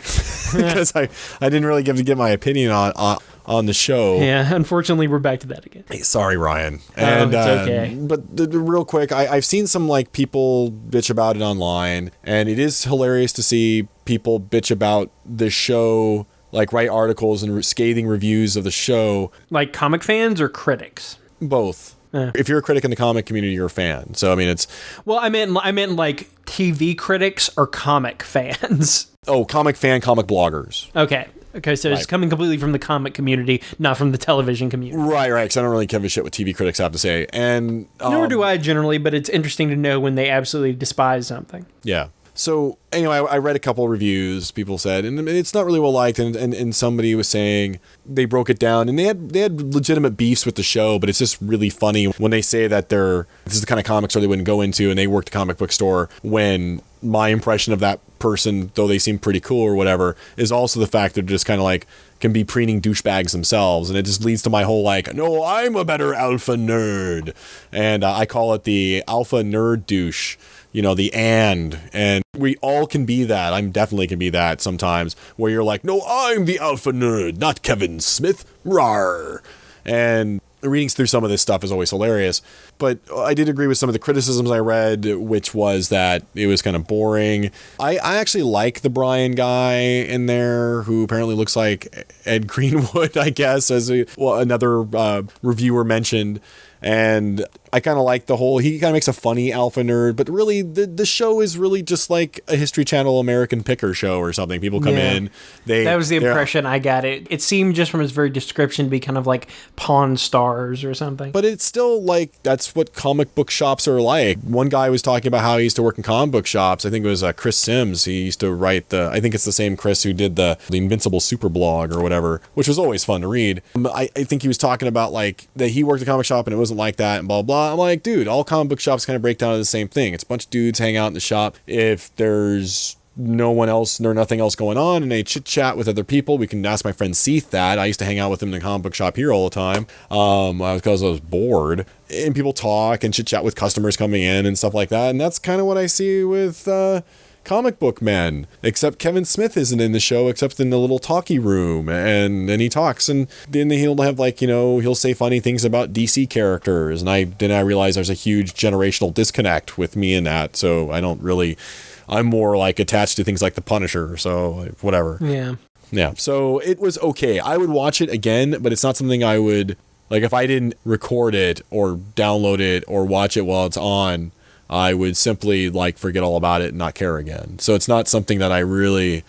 because I didn't really give my opinion on the show. Yeah, unfortunately, we're back to that again. Hey, sorry, Ryan. And, it's okay. But real quick, I've seen some like people bitch about it online, and it is hilarious to see people bitch about the show, like write articles and scathing reviews of the show. Like comic fans or critics? Both. If you're a critic in the comic community, you're a fan. So I mean, it's... Well, I meant like TV critics or comic fans. Oh, comic bloggers. Okay, so it's coming completely from the comic community, not from the television community. Right, because I don't really give a shit what TV critics have to say. And nor do I generally, but it's interesting to know when they absolutely despise something. Yeah. So anyway, I read a couple of reviews. People said, and it's not really well liked. And somebody was saying they broke it down, and they had legitimate beefs with the show. But it's just really funny when they say that this is the kind of comic store they wouldn't go into, and they worked a comic book store. When my impression of that person, though they seem pretty cool or whatever, is also the fact they're just kind of like can be preening douchebags themselves, and it just leads to my whole like, no, I'm a better alpha nerd, and I call it the alpha nerd douche. The and we all can be that. I'm definitely can be that sometimes, where you're like, no, I'm the alpha nerd, not Kevin Smith. Rawr. And reading through some of this stuff is always hilarious. But I did agree with some of the criticisms I read, which was that it was kind of boring. I actually like the Brian guy in there, who apparently looks like Ed Greenwood, I guess, as another reviewer mentioned. And I kind of like he kind of makes a funny alpha nerd, but really the show is really just like a History Channel American Picker show or something. People come in. That was the impression I got. It seemed just from his very description to be kind of like Pawn Stars or something. But it's still like, that's what comic book shops are like. One guy was talking about how he used to work in comic book shops. I think it was Chris Sims. He used to write I think it's the same Chris who did the Invincible Super blog or whatever, which was always fun to read. I think he was talking about like that he worked at a comic shop and it wasn't like that and blah, blah. I'm like, dude, all comic book shops kind of break down to the same thing. It's a bunch of dudes hang out in the shop. If there's no one else or nothing else going on and they chit chat with other people, we can ask my friend Seath that. I used to hang out with him in the comic book shop here all the time because I was bored. And people talk and chit chat with customers coming in and stuff like that. And that's kind of what I see with Comic Book Men, except Kevin Smith isn't in the show except in the little talkie room, and he talks, and then he'll have like, he'll say funny things about DC characters, and I realize there's a huge generational disconnect with me in that, so I'm more like attached to things like the Punisher, so whatever. Yeah, so it was okay. I would watch it again, but it's not something I would, like, if I didn't record it or download it or watch it while it's on, I would simply like forget all about it and not care again. So it's not something that I really,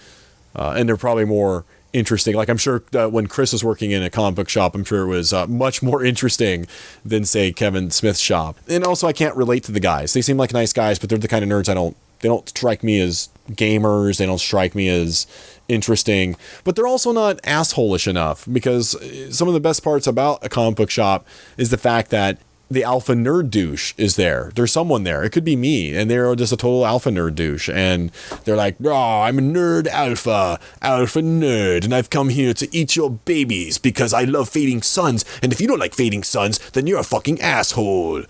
and they're probably more interesting. Like I'm sure that when Chris was working in a comic book shop, I'm sure it was much more interesting than say Kevin Smith's shop. And also I can't relate to the guys. They seem like nice guys, but they're the kind of nerds they don't strike me as gamers. They don't strike me as interesting, but they're also not asshole-ish enough, because some of the best parts about a comic book shop is the fact that the alpha nerd douche is there. There's someone there. It could be me, and they're just a total alpha nerd douche, and they're like, "Oh, I'm a nerd alpha nerd, and I've come here to eat your babies because I love Fading Suns, and if you don't like Fading Suns, then you're a fucking asshole.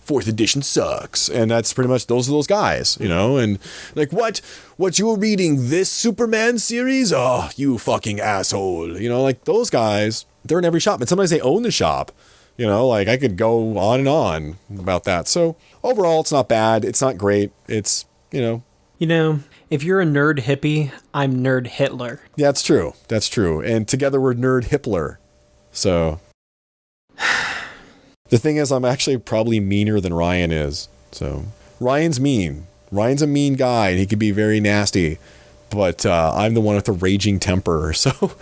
4th edition sucks." And that's pretty much those guys, and like, what you're reading this Superman series? Oh, you fucking asshole. Like those guys, they're in every shop, and sometimes they own the shop. Like I could go on and on about that. So overall, it's not bad. It's not great. It's, if you're a nerd hippie, I'm nerd Hitler. Yeah, that's true. That's true. And together we're nerd Hitler. So the thing is, I'm actually probably meaner than Ryan is. So Ryan's mean. Ryan's a mean guy, and he can be very nasty. But I'm the one with the raging temper, so...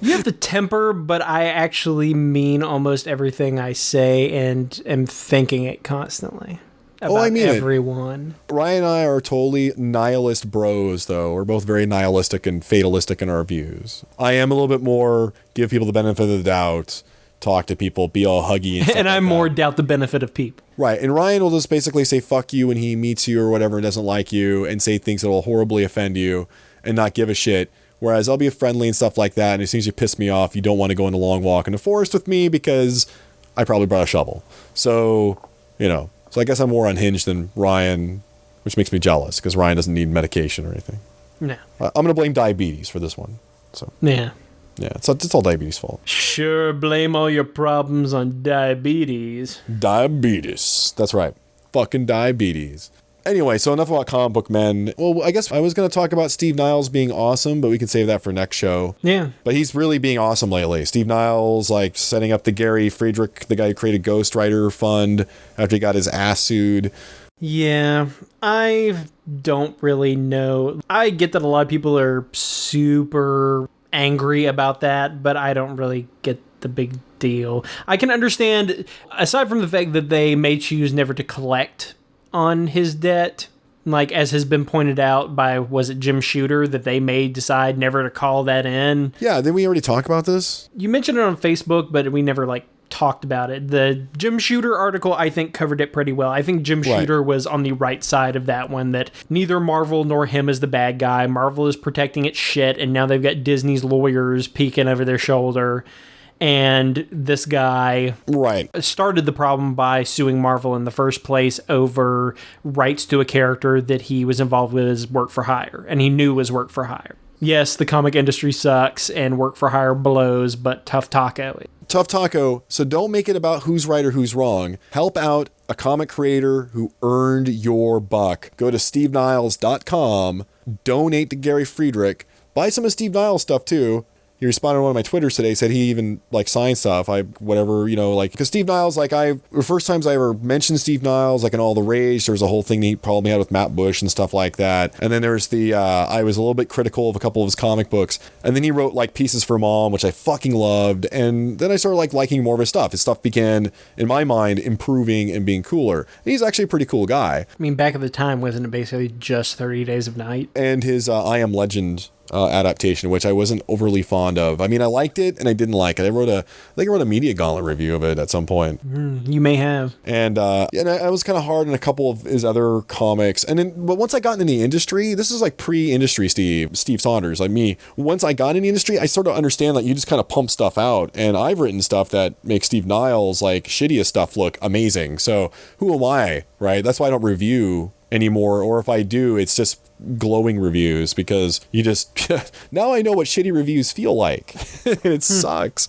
You have the temper, but I actually mean almost everything I say and am thinking it constantly about everyone. Ryan and I are totally nihilist bros, though. We're both very nihilistic and fatalistic in our views. I am a little bit more give people the benefit of the doubt, talk to people, be all huggy and stuff and I like more that. doubt the benefit of people. Right. And Ryan will just basically say fuck you when he meets you or whatever and doesn't like you and say things that will horribly offend you and not give a shit. Whereas I'll be friendly and stuff like that. And as soon as you piss me off, you don't want to go on a long walk in the forest with me because I probably brought a shovel. So, so I guess I'm more unhinged than Ryan, which makes me jealous because Ryan doesn't need medication or anything. No. I'm going to blame diabetes for this one. So Yeah. yeah, it's all diabetes' fault. Sure, blame all your problems on diabetes. Diabetes. That's right. Fucking diabetes. Anyway, so enough about comic book men. Well, I guess I was going to talk about Steve Niles being awesome, but we can save that for next show. Yeah. But he's really being awesome lately. Steve Niles, like, setting up the Gary Friedrich, the guy who created Ghost Rider Fund, after he got his ass sued. Yeah, I don't really know. I get that a lot of people are super angry about that, but I don't really get the big deal. I can understand, aside from the fact that they may choose never to collect on his debt, like as has been pointed out by, was it Jim Shooter, that they may decide never to call that in. Yeah, didn't we already talk about this? You mentioned it on Facebook, but we never talked about it. The Jim Shooter article, I think, covered it pretty well. I think Jim Shooter was on the right side of that one, that neither Marvel nor him is the bad guy. Marvel is protecting its shit, and now they've got Disney's lawyers peeking over their shoulder. And this guy started the problem by suing Marvel in the first place over rights to a character that he was involved with as work for hire, and he knew was work for hire. Yes, the comic industry sucks and work for hire blows, but tough taco. Tough taco. So don't make it about who's right or who's wrong. Help out a comic creator who earned your buck. Go to steveniles.com, donate to Gary Friedrich, buy some of Steve Niles stuff too. He responded to one of my Twitters today, said he even signed stuff. Because Steve Niles, the first times I ever mentioned Steve Niles, in All the Rage, there was a whole thing he probably had with Matt Bush and stuff like that. And then there's I was a little bit critical of a couple of his comic books. And then he wrote Pieces for Mom, which I fucking loved. And then I started liking more of his stuff. His stuff began, in my mind, improving and being cooler. And he's actually a pretty cool guy. I mean, back at the time, wasn't it basically just 30 Days of Night? And his I Am Legend adaptation, which I wasn't overly fond of. I mean, I liked it and I didn't like it. I think I wrote a Media Gauntlet review of it at some point. You may have. And I was kind of hard on a couple of his other comics. But once I got into the industry, this is pre-industry Steve Saunders, like me. Once I got in the industry, I sort of understand you just kind of pump stuff out. And I've written stuff that makes Steve Niles shittiest stuff look amazing. So who am I, right? That's why I don't review anymore, or if I do, it's just glowing reviews, because you just now I know what shitty reviews feel like. It sucks.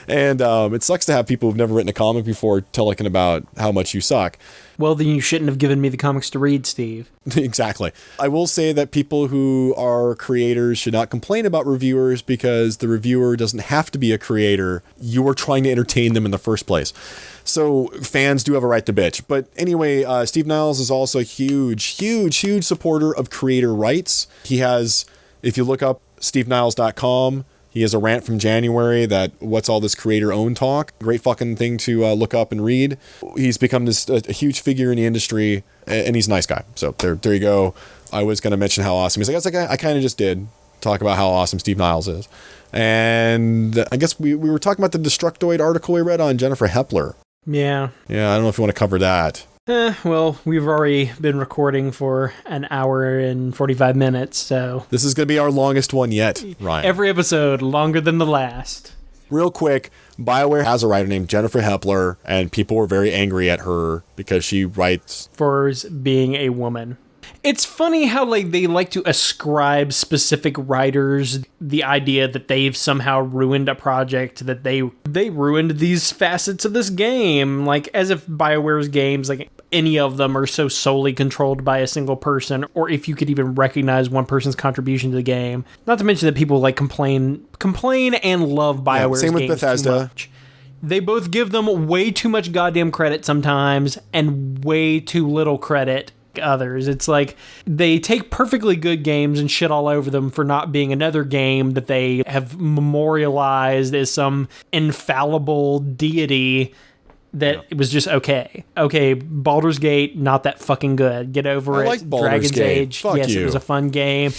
And it sucks to have people who've never written a comic before telling about how much you suck. Well, then you shouldn't have given me the comics to read, Steve. Exactly. I will say that people who are creators should not complain about reviewers, because the reviewer doesn't have to be a creator. You are trying to entertain them in the first place. So fans do have a right to bitch. But anyway, Steve Niles is also a huge supporter of creator rights. He has, if you look up steveniles.com, he has a rant from January that what's all this creator-owned talk? Great fucking thing to look up and read. He's become a huge figure in the industry, and he's a nice guy. So there you go. I was going to mention how awesome he's. I kind of just did talk about how awesome Steve Niles is. And I guess we were talking about the Destructoid article we read on Jennifer Hepler. Yeah. Yeah, I don't know if you want to cover that. Well, we've already been recording for an hour and 45 minutes, so... This is going to be our longest one yet, Ryan. Every episode longer than the last. Real quick, BioWare has a writer named Jennifer Hepler, and people were very angry at her because she writes... For being a woman. It's funny how they like to ascribe specific writers the idea that they've somehow ruined a project, that they ruined these facets of this game, as if BioWare's games, any of them are so solely controlled by a single person, or if you could even recognize one person's contribution to the game. Not to mention that people complain and love BioWare's games. Same with Bethesda. Too much. They both give them way too much goddamn credit sometimes, and way too little credit others. It's they take perfectly good games and shit all over them for not being another game that they have memorialized as some infallible deity that it was just okay. Okay, Baldur's Gate, not that fucking good. Get over it. Like Baldur's Dragon's Gate. Age, Fuck yes, you. it was a fun game.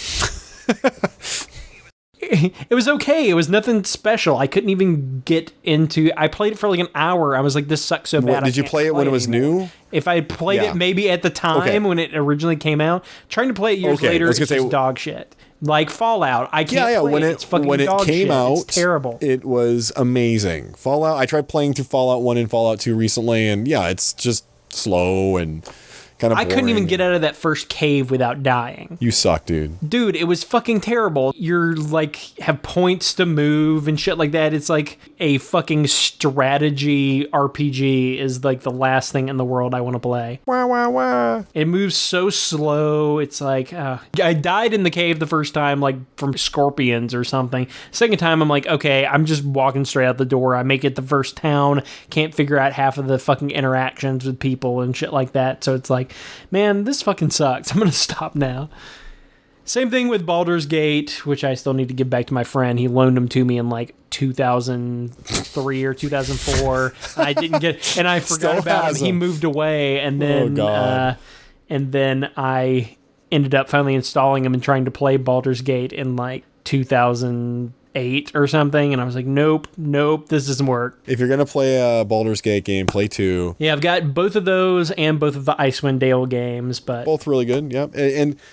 it was okay. It was nothing special. I couldn't even get into. I played it for like an hour. I was like, this sucks so bad. Did you play it when it was new? If I had played it maybe at the time when it originally came out, trying to play it years later, it's just dog shit. Like Fallout, I can't play it. It's fucking when it dog came shit. out, it's terrible. It was amazing. Fallout. I tried playing through Fallout 1 and Fallout 2 recently, and it's just slow and kind of boring. I couldn't even get out of that first cave without dying. You suck, dude. Dude, it was fucking terrible. You're like, have points to move and shit like that. It's like a fucking strategy RPG is like the last thing in the world I want to play. Wah, wah, wah. It moves so slow. It's like, I died in the cave the first time, like from scorpions or something. Second time, I'm like, okay, I'm just walking straight out the door. I make it the first town. Can't figure out half of the fucking interactions with people and shit like that. So it's like, man, this fucking sucks. I'm gonna stop now. Same thing with Baldur's Gate, which I still need to give back to my friend. He loaned them to me in like 2003 or 2004. I didn't get, and I forgot about him. He moved away, and then I ended up finally installing him and trying to play Baldur's Gate in like 2008 or something, and I was like, nope, this doesn't work. If you're gonna play a Baldur's Gate game, play 2. Yeah, I've got both of those and both of the Icewind Dale games, but both really good. Yeah,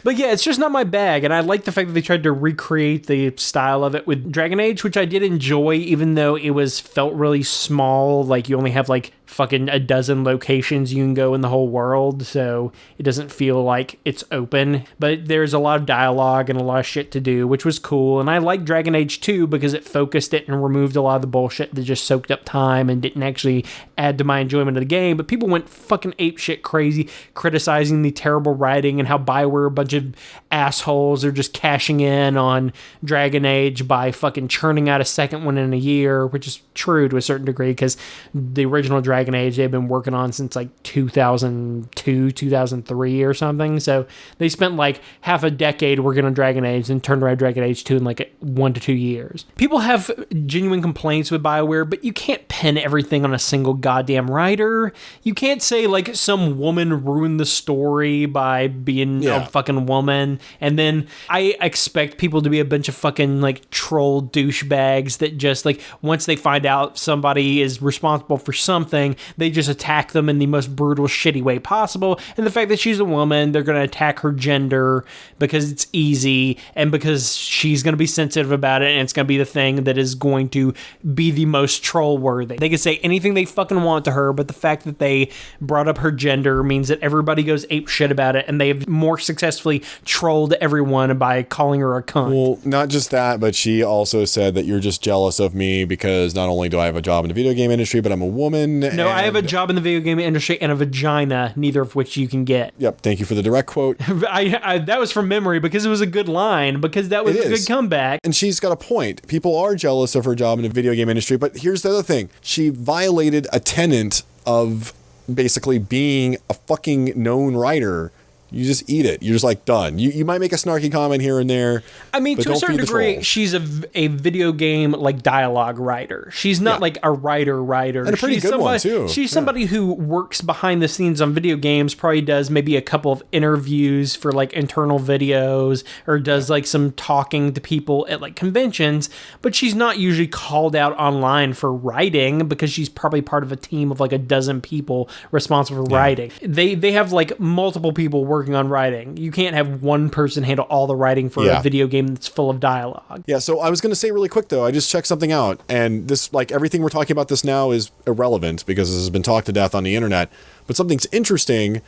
but yeah, it's just not my bag, and I like the fact that they tried to recreate the style of it with Dragon Age, which I did enjoy, even though it felt really small. Like you only have like fucking a dozen locations you can go in the whole world, so it doesn't feel like it's open. But there's a lot of dialogue and a lot of shit to do, which was cool. And I like Dragon Age 2 because it focused it and removed a lot of the bullshit that just soaked up time and didn't actually add to my enjoyment of the game. But people went fucking apeshit crazy criticizing the terrible writing and how BioWare, a bunch of assholes, are just cashing in on Dragon Age by fucking churning out a second one in a year, which is true to a certain degree because the original Dragon Age they've been working on since like 2002, 2003 or something. So they spent like half a decade working on Dragon Age and turned around Dragon Age 2 in like 1 to 2 years. People have genuine complaints with BioWare, but you can't pin everything on a single goddamn writer. You can't say like some woman ruined the story by being a fucking woman, and then I expect people to be a bunch of fucking like troll douchebags that just like once they find out somebody is responsible for something, they just attack them in the most brutal, shitty way possible. And the fact that she's a woman, they're going to attack her gender because it's easy and because she's going to be sensitive about it, and it's going to be the thing that is going to be the most troll worthy. They can say anything they fucking want to her, but the fact that they brought up her gender means that everybody goes ape shit about it, and they've more successfully trolled everyone by calling her a cunt. Well, not just that, but she also said that you're just jealous of me because not only do I have a job in the video game industry, but I'm a woman. No, I have a job in the video game industry and a vagina, neither of which you can get. Yep, thank you for the direct quote. That was from memory because it was a good line, because that was a good comeback. And she's got a point. People are jealous of her job in the video game industry, but here's the other thing. She violated a tenet of basically being a fucking known writer. You just eat it. You're just like, done. You might make a snarky comment here and there. I mean, to a certain degree, she's a video game like dialogue writer. She's not like a writer. And a pretty good one, too. She's somebody who works behind the scenes on video games, probably does maybe a couple of interviews for like internal videos, or does like some talking to people at like conventions, but she's not usually called out online for writing because she's probably part of a team of like a dozen people responsible for writing. They have like multiple people working on writing. You can't have one person handle all the writing for a video game that's full of dialogue. Yeah, so I was going to say really quick, though, I just checked something out, and this, like, everything we're talking about this now is irrelevant because this has been talked to death on the internet, but something's interesting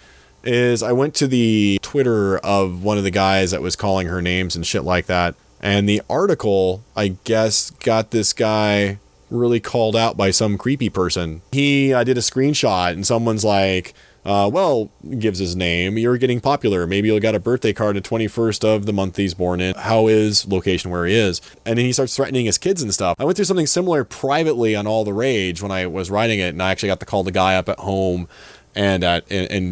is I went to the Twitter of one of the guys that was calling her names and shit like that, and the article, I guess, got this guy really called out by some creepy person. I did a screenshot, and someone's like, well, gives his name, you're getting popular. Maybe you'll get a birthday card the 21st of the month he's born in. How is location where he is? And then he starts threatening his kids and stuff. I went through something similar privately on All the Rage when I was writing it, and I actually got to call the guy up at home and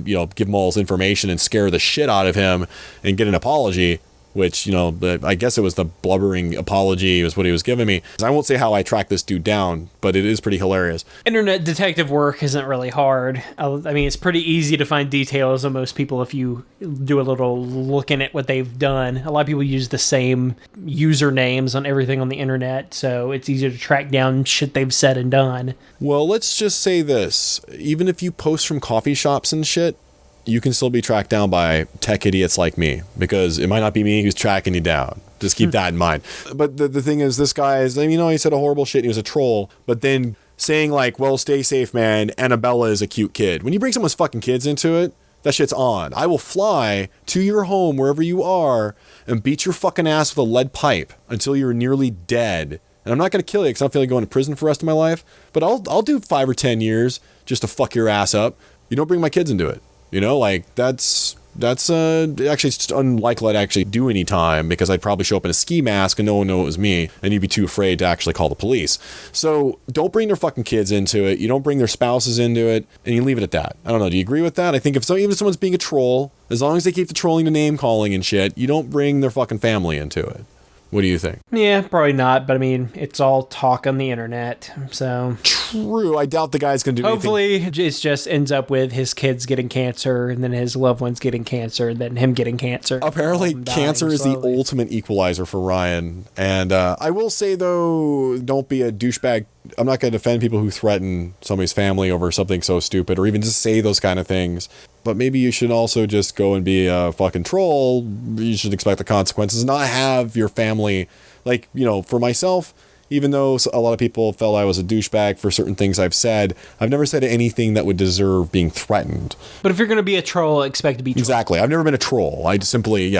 you know, give him all his information and scare the shit out of him and get an apology. which, I guess it was the blubbering apology was what he was giving me. I won't say how I track this dude down, but it is pretty hilarious. Internet detective work isn't really hard. I mean, it's pretty easy to find details on most people if you do a little looking at what they've done. A lot of people use the same usernames on everything on the internet, so it's easier to track down shit they've said and done. Well, let's just say this. Even if you post from coffee shops and shit, you can still be tracked down by tech idiots like me, because it might not be me who's tracking you down. Just keep that in mind. But the thing is, this guy is, he said a horrible shit and he was a troll, but then saying like, well, stay safe, man, Annabella is a cute kid. When you bring someone's fucking kids into it, that shit's on. I will fly to your home, wherever you are, and beat your fucking ass with a lead pipe until you're nearly dead. And I'm not going to kill you because I don't feel like going to prison for the rest of my life, but I'll do 5 or 10 years just to fuck your ass up. You don't bring my kids into it. That's actually it's unlikely I'd actually do any time, because I'd probably show up in a ski mask and no one would know it was me, and you'd be too afraid to actually call the police. So don't bring their fucking kids into it. You don't bring their spouses into it, and you leave it at that. I don't know. Do you agree with that? I think even if someone's being a troll, as long as they keep the trolling, the name calling and shit, you don't bring their fucking family into it. What do you think? Yeah, probably not, but I mean, it's all talk on the internet, so... True, I doubt the guy's going to do Hopefully, anything. it just ends up with his kids getting cancer, and then his loved ones getting cancer, and then him getting cancer. Apparently, cancer is the ultimate equalizer for Ryan. And I will say, though, don't be a douchebag. I'm not going to defend people who threaten somebody's family over something so stupid, or even just say those kind of things. But maybe you should also just go and be a fucking troll. You should expect the consequences, not have your family, like, for myself, even though a lot of people felt I was a douchebag for certain things I've said, I've never said anything that would deserve being threatened. But if you're going to be a troll, expect to be troll. Exactly. I've never been a troll. I just simply,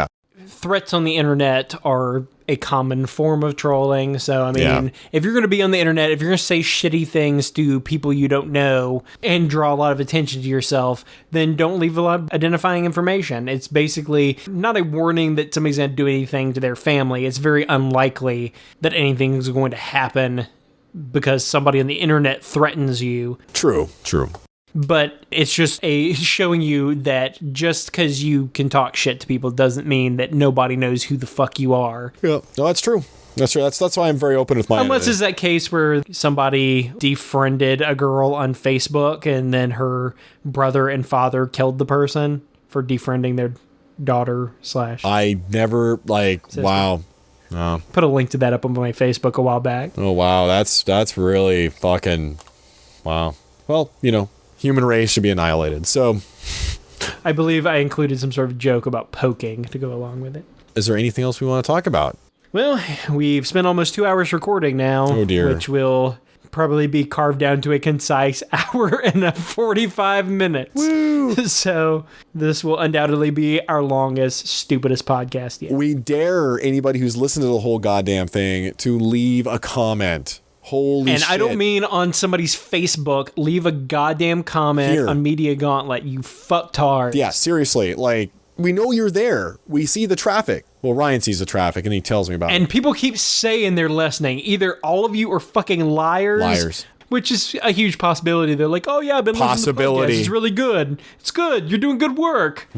Threats on the internet are a common form of trolling. So, I mean, if you're going to be on the internet, if you're going to say shitty things to people you don't know and draw a lot of attention to yourself, then don't leave a lot of identifying information. It's basically not a warning that somebody's going to do anything to their family. It's very unlikely that anything is going to happen because somebody on the internet threatens you. True. But it's just showing you that just because you can talk shit to people doesn't mean that nobody knows who the fuck you are. Yeah, no, that's true. That's true. That's why I'm very open with my... Unless it's that case where somebody defriended a girl on Facebook and then her brother and father killed the person for defriending their daughter / I never, sister. Wow. Oh. Put a link to that up on my Facebook a while back. Oh, wow. That's really fucking... Wow. Well, human race should be annihilated. So, I believe I included some sort of joke about poking to go along with it. Is there anything else we want to talk about? Well, we've spent almost 2 hours recording now. Oh, dear. Which will probably be carved down to a concise hour and 45 minutes. Woo! So, this will undoubtedly be our longest, stupidest podcast yet. We dare anybody who's listened to the whole goddamn thing to leave a comment. Holy shit. I don't mean on somebody's Facebook. Leave a goddamn comment on Media Gauntlet, you fucktards. Yeah, seriously. We know you're there. We see the traffic. Well, Ryan sees the traffic and he tells me about it. And people keep saying they're listening. Either all of you are fucking liars. Which is a huge possibility. They're like, oh yeah, I've been listening to the podcast. It's really good. It's good. You're doing good work.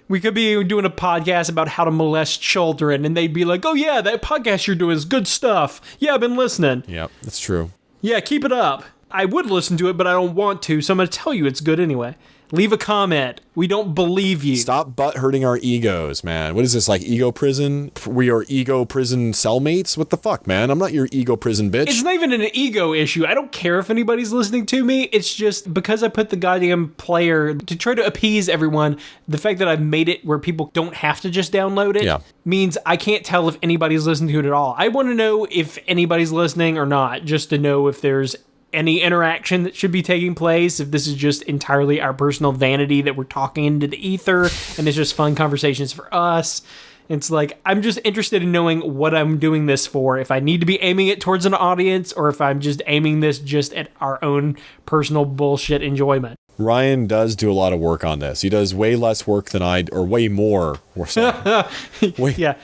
We could be doing a podcast about how to molest children, and they'd be like, oh yeah, that podcast you're doing is good stuff. Yeah, I've been listening. Yep, that's true. Yeah, keep it up. I would listen to it, but I don't want to, so I'm going to tell you it's good anyway. Leave a comment. We don't believe you. Stop butt hurting our egos, man. What is this, like ego prison? We are ego prison cellmates? What the fuck, man? I'm not your ego prison bitch. It's not even an ego issue. I don't care if anybody's listening to me. It's just because I put the goddamn player to try to appease everyone, the fact that I've made it where people don't have to just download it means I can't tell if anybody's listening to it at all. I want to know if anybody's listening or not, just to know if there's any interaction that should be taking place, if this is just entirely our personal vanity that we're talking into the ether and it's just fun conversations for us. It's like, I'm just interested in knowing what I'm doing this for, if I need to be aiming it towards an audience or if I'm just aiming this just at our own personal bullshit enjoyment. Ryan does do a lot of work on this. He does way less work than way more Yeah,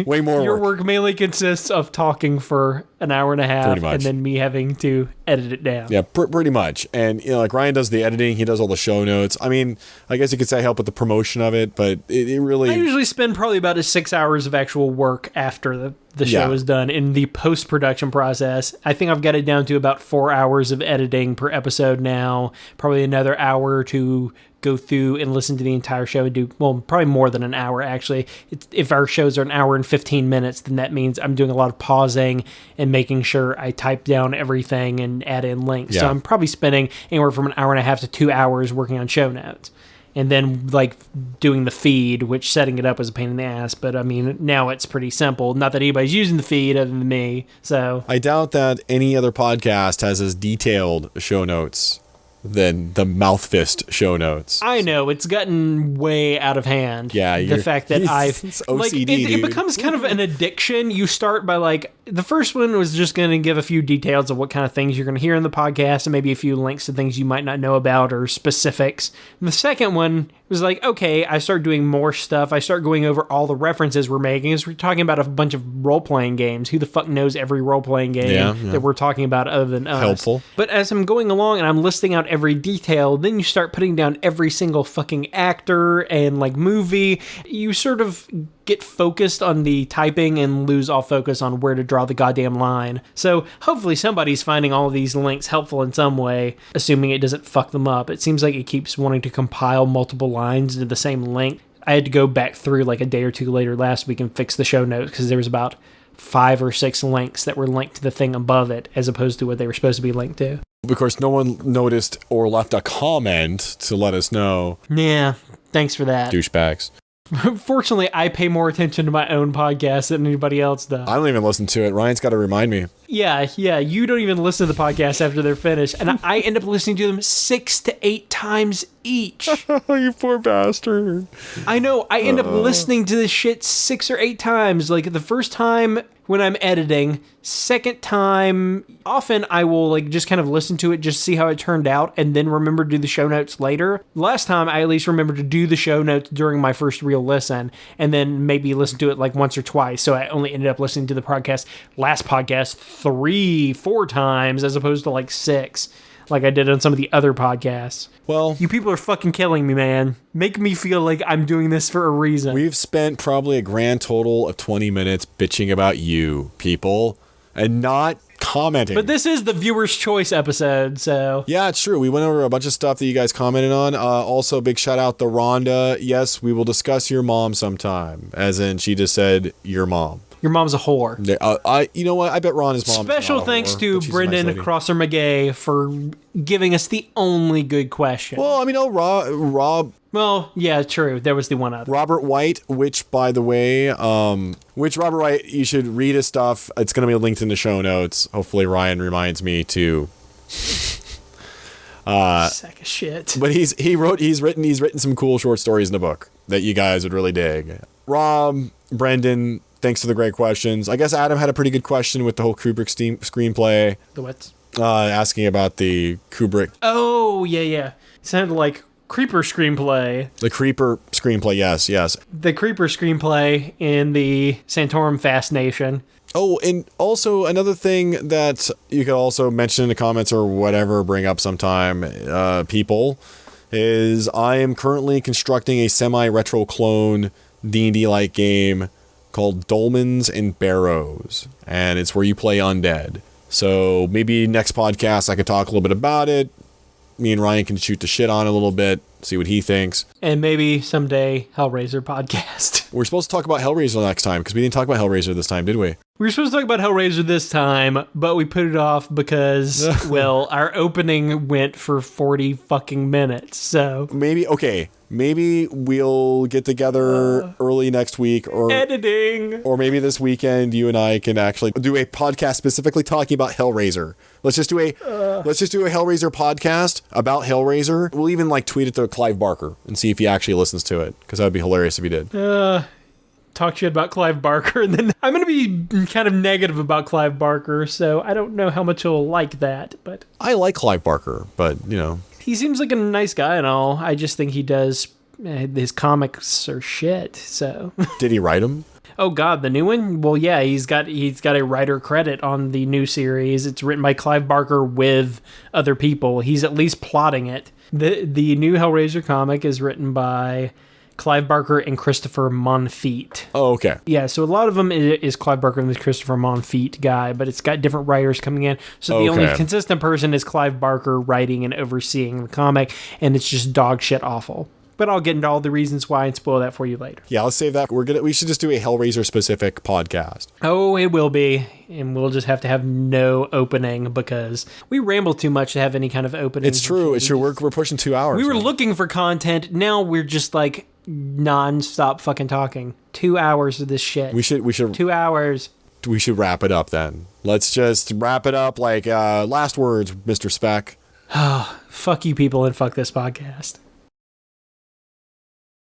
way more Your work mainly consists of talking for an hour and a half, and then me having to edit it down. Yeah, pretty much. And like Ryan does the editing, he does all the show notes. I mean, I guess you could say I help with the promotion of it, but it really. I usually spend probably about 6 hours of actual work after the show is done in the post-production process. I think I've got it down to about 4 hours of editing per episode now. Probably another hour to go through and listen to the entire show and do, well, probably more than an hour actually. If our shows are an hour and 15 minutes, then that means I'm doing a lot of pausing and making sure I type down everything and add in links. So I'm probably spending anywhere from an hour and a half to 2 hours working on show notes. And then, like, doing the feed, which setting it up was a pain in the ass. But, I mean, now it's pretty simple. Not that anybody's using the feed other than me, so. I doubt that any other podcast has as detailed show notes than the MouthFist show notes. I know, it's gotten way out of hand. Yeah. The fact that it's OCD, like, it becomes kind of an addiction. You start by, like, the first one was just going to give a few details of what kind of things you're going to hear in the podcast and maybe a few links to things you might not know about or specifics. And the second one was like, okay, I start doing more stuff. I start going over all the references we're making. As we're talking about a bunch of role-playing games. Who the fuck knows every role-playing game that we're talking about other than us? Helpful. But as I'm going along and I'm listing out every detail, then you start putting down every single fucking actor and, like, movie. You sort of get focused on the typing and lose all focus on where to draw the goddamn line. So hopefully somebody's finding all of these links helpful in some way, assuming it doesn't fuck them up. It seems like it keeps wanting to compile multiple lines into the same link. I had to go back through like a day or two later last week and fix the show notes because there was about 5 or 6 links that were linked to the thing above it as opposed to what they were supposed to be linked to. Of course, no one noticed or left a comment to let us know. Yeah, thanks for that. Douchebags. Fortunately, I pay more attention to my own podcast than anybody else does. I don't even listen to it. Ryan's got to remind me. Yeah, you don't even listen to the podcast after they're finished. And I end up listening to them 6 to 8 times each. You poor bastard. I know. I end up listening to this shit 6 or 8 times. Like, the first time when I'm editing, second time, often I will, like, just kind of listen to it, just see how it turned out, and then remember to do the show notes later. Last time, I at least remembered to do the show notes during my first real listen, and then maybe listen to it, like, once or twice. So I only ended up listening to the last podcast 3-4 times, as opposed to, like, 6. Like I did on some of the other podcasts. Well, you people are fucking killing me, man. Make me feel like I'm doing this for a reason. We've spent probably a grand total of 20 minutes bitching about you, people, and not commenting. But this is the viewer's choice episode, so... Yeah, it's true. We went over a bunch of stuff that you guys commented on. Also, big shout out to Rhonda. Yes, we will discuss your mom sometime. As in, she just said, your mom. Your mom's a whore. You know what? I bet Ron's mom. Special thanks to Brendan Crosser McGay for giving us the only good question. Well, I mean, Rob. Well, yeah, true. There was the one other. Robert White, which, by the way, Robert White, you should read his stuff. It's going to be linked in the show notes. Hopefully, Ryan reminds me to. Sack of shit. But he's written some cool short stories in the book that you guys would really dig. Rob, Brendan. Thanks for the great questions. I guess Adam had a pretty good question with the whole Kubrick screenplay. The what? Asking about the Kubrick. Oh, yeah. It sounded like Creeper screenplay. The Creeper screenplay, yes. The Creeper screenplay in the Santorum Fast Nation. Oh, and also another thing that you could also mention in the comments or whatever, bring up sometime, people, is I am currently constructing a semi-retro clone D&D-like game called Dolmens and Barrows, and it's where you play undead. So maybe next podcast I could talk a little bit about it. Me and Ryan can shoot the shit on it a little bit, see what he thinks. And maybe someday Hellraiser podcast. We're supposed to talk about Hellraiser next time, because we didn't talk about Hellraiser this time, did we? We were supposed to talk about Hellraiser this time, but we put it off because, well, our opening went for 40 fucking minutes, so... Maybe we'll get together early next week, or editing, or maybe this weekend you and I can actually do a podcast specifically talking about Hellraiser. Let's just do a Hellraiser podcast about Hellraiser. We'll even tweet it to Clive Barker and see if he actually listens to it, because that would be hilarious if he did. Talk shit about Clive Barker, and then I'm going to be kind of negative about Clive Barker, so I don't know how much he'll like that, but... I like Clive Barker, but, He seems like a nice guy and all. I just think he does his comics are shit. So did he write them? Oh God, the new one? Well, yeah, he's got a writer credit on the new series. It's written by Clive Barker with other people. He's at least plotting it. The new Hellraiser comic is written by Clive Barker and Christopher Monfort. Oh, okay. Yeah, so a lot of them is Clive Barker and this Christopher Monfort guy, but it's got different writers coming in. So the only consistent person is Clive Barker writing and overseeing the comic, and it's just dog shit awful. But I'll get into all the reasons why and spoil that for you later. Yeah, let's save that. We should just do a Hellraiser specific podcast. Oh, it will be. And we'll just have to have no opening because we ramble too much to have any kind of opening. It's true. It's true. We're pushing 2 hours. We were looking for content. Now we're just like non-stop fucking talking. 2 hours of this shit. We should 2 hours. We should wrap it up then. Let's just wrap it up like last words, Mr. Speck. Oh, fuck you people and fuck this podcast.